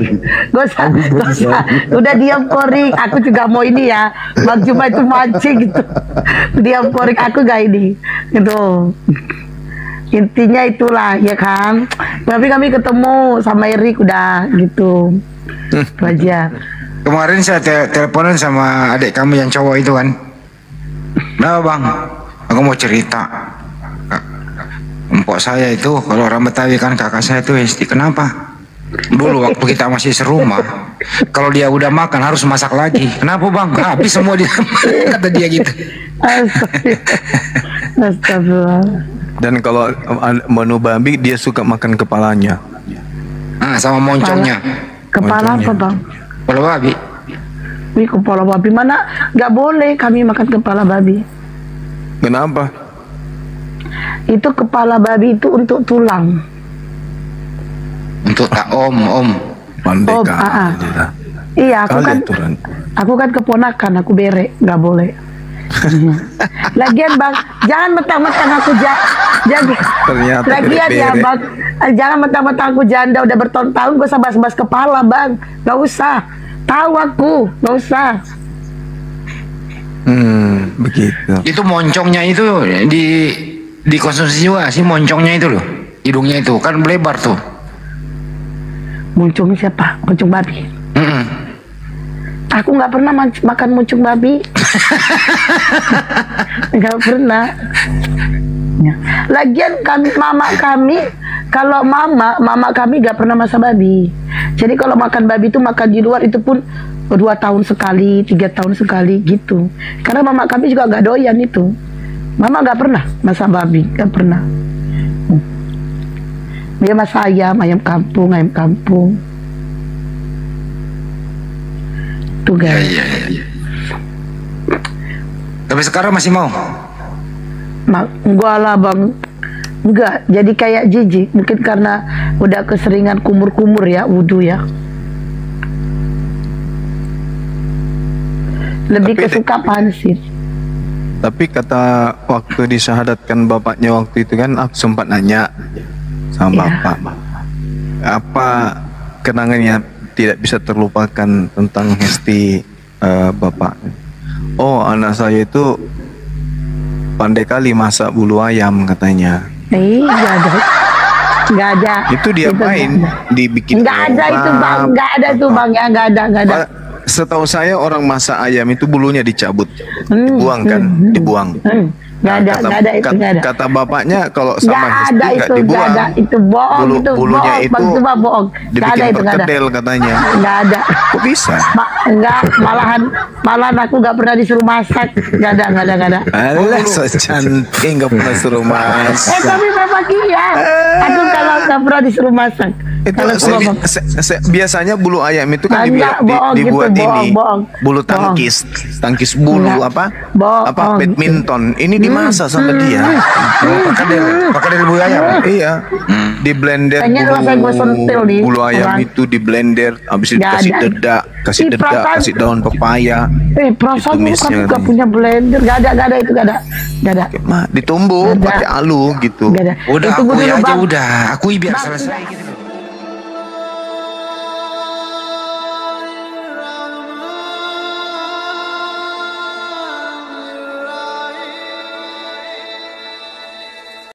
Speaker 2: gak usah. Udah diam Korik. Aku juga mau ini ya, Bang Juma itu mancing gitu. Diam Korik, aku gak ini gitu. Intinya itulah ya kan. Tapi kami ketemu sama Erik udah gitu. Itu aja.
Speaker 8: Kemarin saya teleponan sama adik kamu yang cowok itu kan. Nah Bang, aku mau cerita. Empok saya itu kalau orang Betawi kan, kakak saya itu Hesti. Kenapa? Dulu waktu kita masih serumah, kalau dia udah makan harus masak lagi. Kenapa Bang? Habis semua dia. Kata dia gitu.
Speaker 2: Astagfirullah.
Speaker 7: Dan kalau menu babi dia suka makan kepalanya.
Speaker 8: Sama moncongnya.
Speaker 2: Kepala apa Bang?
Speaker 8: Kepala babi.
Speaker 2: Wih, kepala babi mana? Gak boleh kami makan kepala babi.
Speaker 7: Kenapa?
Speaker 2: Itu kepala babi itu untuk tulang.
Speaker 8: Untuk om.
Speaker 7: Pandeka.
Speaker 2: Iya, aku kan keponakan, aku berek, nggak boleh. Lagian Bang, jangan mentang-mentang aku lagian ya Bang, jangan mentang-mentang aku janda udah bertahun-tahun gue bahas-bahas kepala Bang, nggak usah. Tahu aku, nggak usah.
Speaker 7: Begitu.
Speaker 8: Itu moncongnya itu dikonsumsi juga sih, moncongnya itu loh, hidungnya itu kan melebar tuh.
Speaker 2: Moncong siapa? Moncong babi. Aku nggak pernah makan moncong babi. Nggak pernah. Lagian mama kami, kalau mama kami nggak pernah masak babi. Jadi kalau makan babi itu makan di luar itu pun 2 tahun sekali, 3 tahun sekali gitu. Karena mama kami juga nggak doyan itu. Mama nggak pernah masak babi, nggak pernah. Dia masak ayam kampung. Tuh guys.
Speaker 8: Iya. Tapi sekarang masih mau?
Speaker 2: Enggak lah Bang. Enggak, jadi kayak jijik. Mungkin karena udah keseringan kumur-kumur ya, wudu ya. Lebih kesuka pansit.
Speaker 7: Tapi kata waktu disyahadatkan bapaknya waktu itu kan, aku sempat nanya sama bapak, apa kenangannya tidak bisa terlupakan tentang Hesti bapak. Oh, anak saya itu pandai kali masak bulu ayam katanya.
Speaker 2: Nggak ada.
Speaker 7: Itu dia main dibikin.
Speaker 2: Nggak ada itu bang, nggak ada tuh bang, ya nggak ada.
Speaker 7: Setahu saya orang masak ayam itu bulunya dicabut, dibuang kan, dibuang.
Speaker 2: Nggak ada itu, nggak ada.
Speaker 7: Kata bapaknya kalau sama Hesti nggak dibuang.
Speaker 2: Nggak ada, itu bohong,
Speaker 7: bulunya
Speaker 2: bohong,
Speaker 7: itu
Speaker 2: bang, cuma bohong.
Speaker 7: dibikin perkedel katanya.
Speaker 2: Nggak ada.
Speaker 7: Kok bisa?
Speaker 2: Enggak, malahan aku nggak pernah disuruh masak. Nggak ada.
Speaker 7: Alah, so cantik nggak pernah suruh masak.
Speaker 2: Tapi memang iya. Aku kalau nggak pernah disuruh masak.
Speaker 7: Itu biasanya bulu ayam itu kan dibuat ini bulu tangkis bulu badminton. Ini dimasak sama dia.
Speaker 8: Pakai bulu ayam.
Speaker 7: Iya. Di blender bulu ayam itu di blender, habis itu kasih dedak, kasih daun pepaya.
Speaker 2: Perasaan kamu gak punya blender? Gak ada.
Speaker 7: Ditumbuk pakai alu gitu.
Speaker 8: Udah aku aja udah. Aku biar selesai gitu.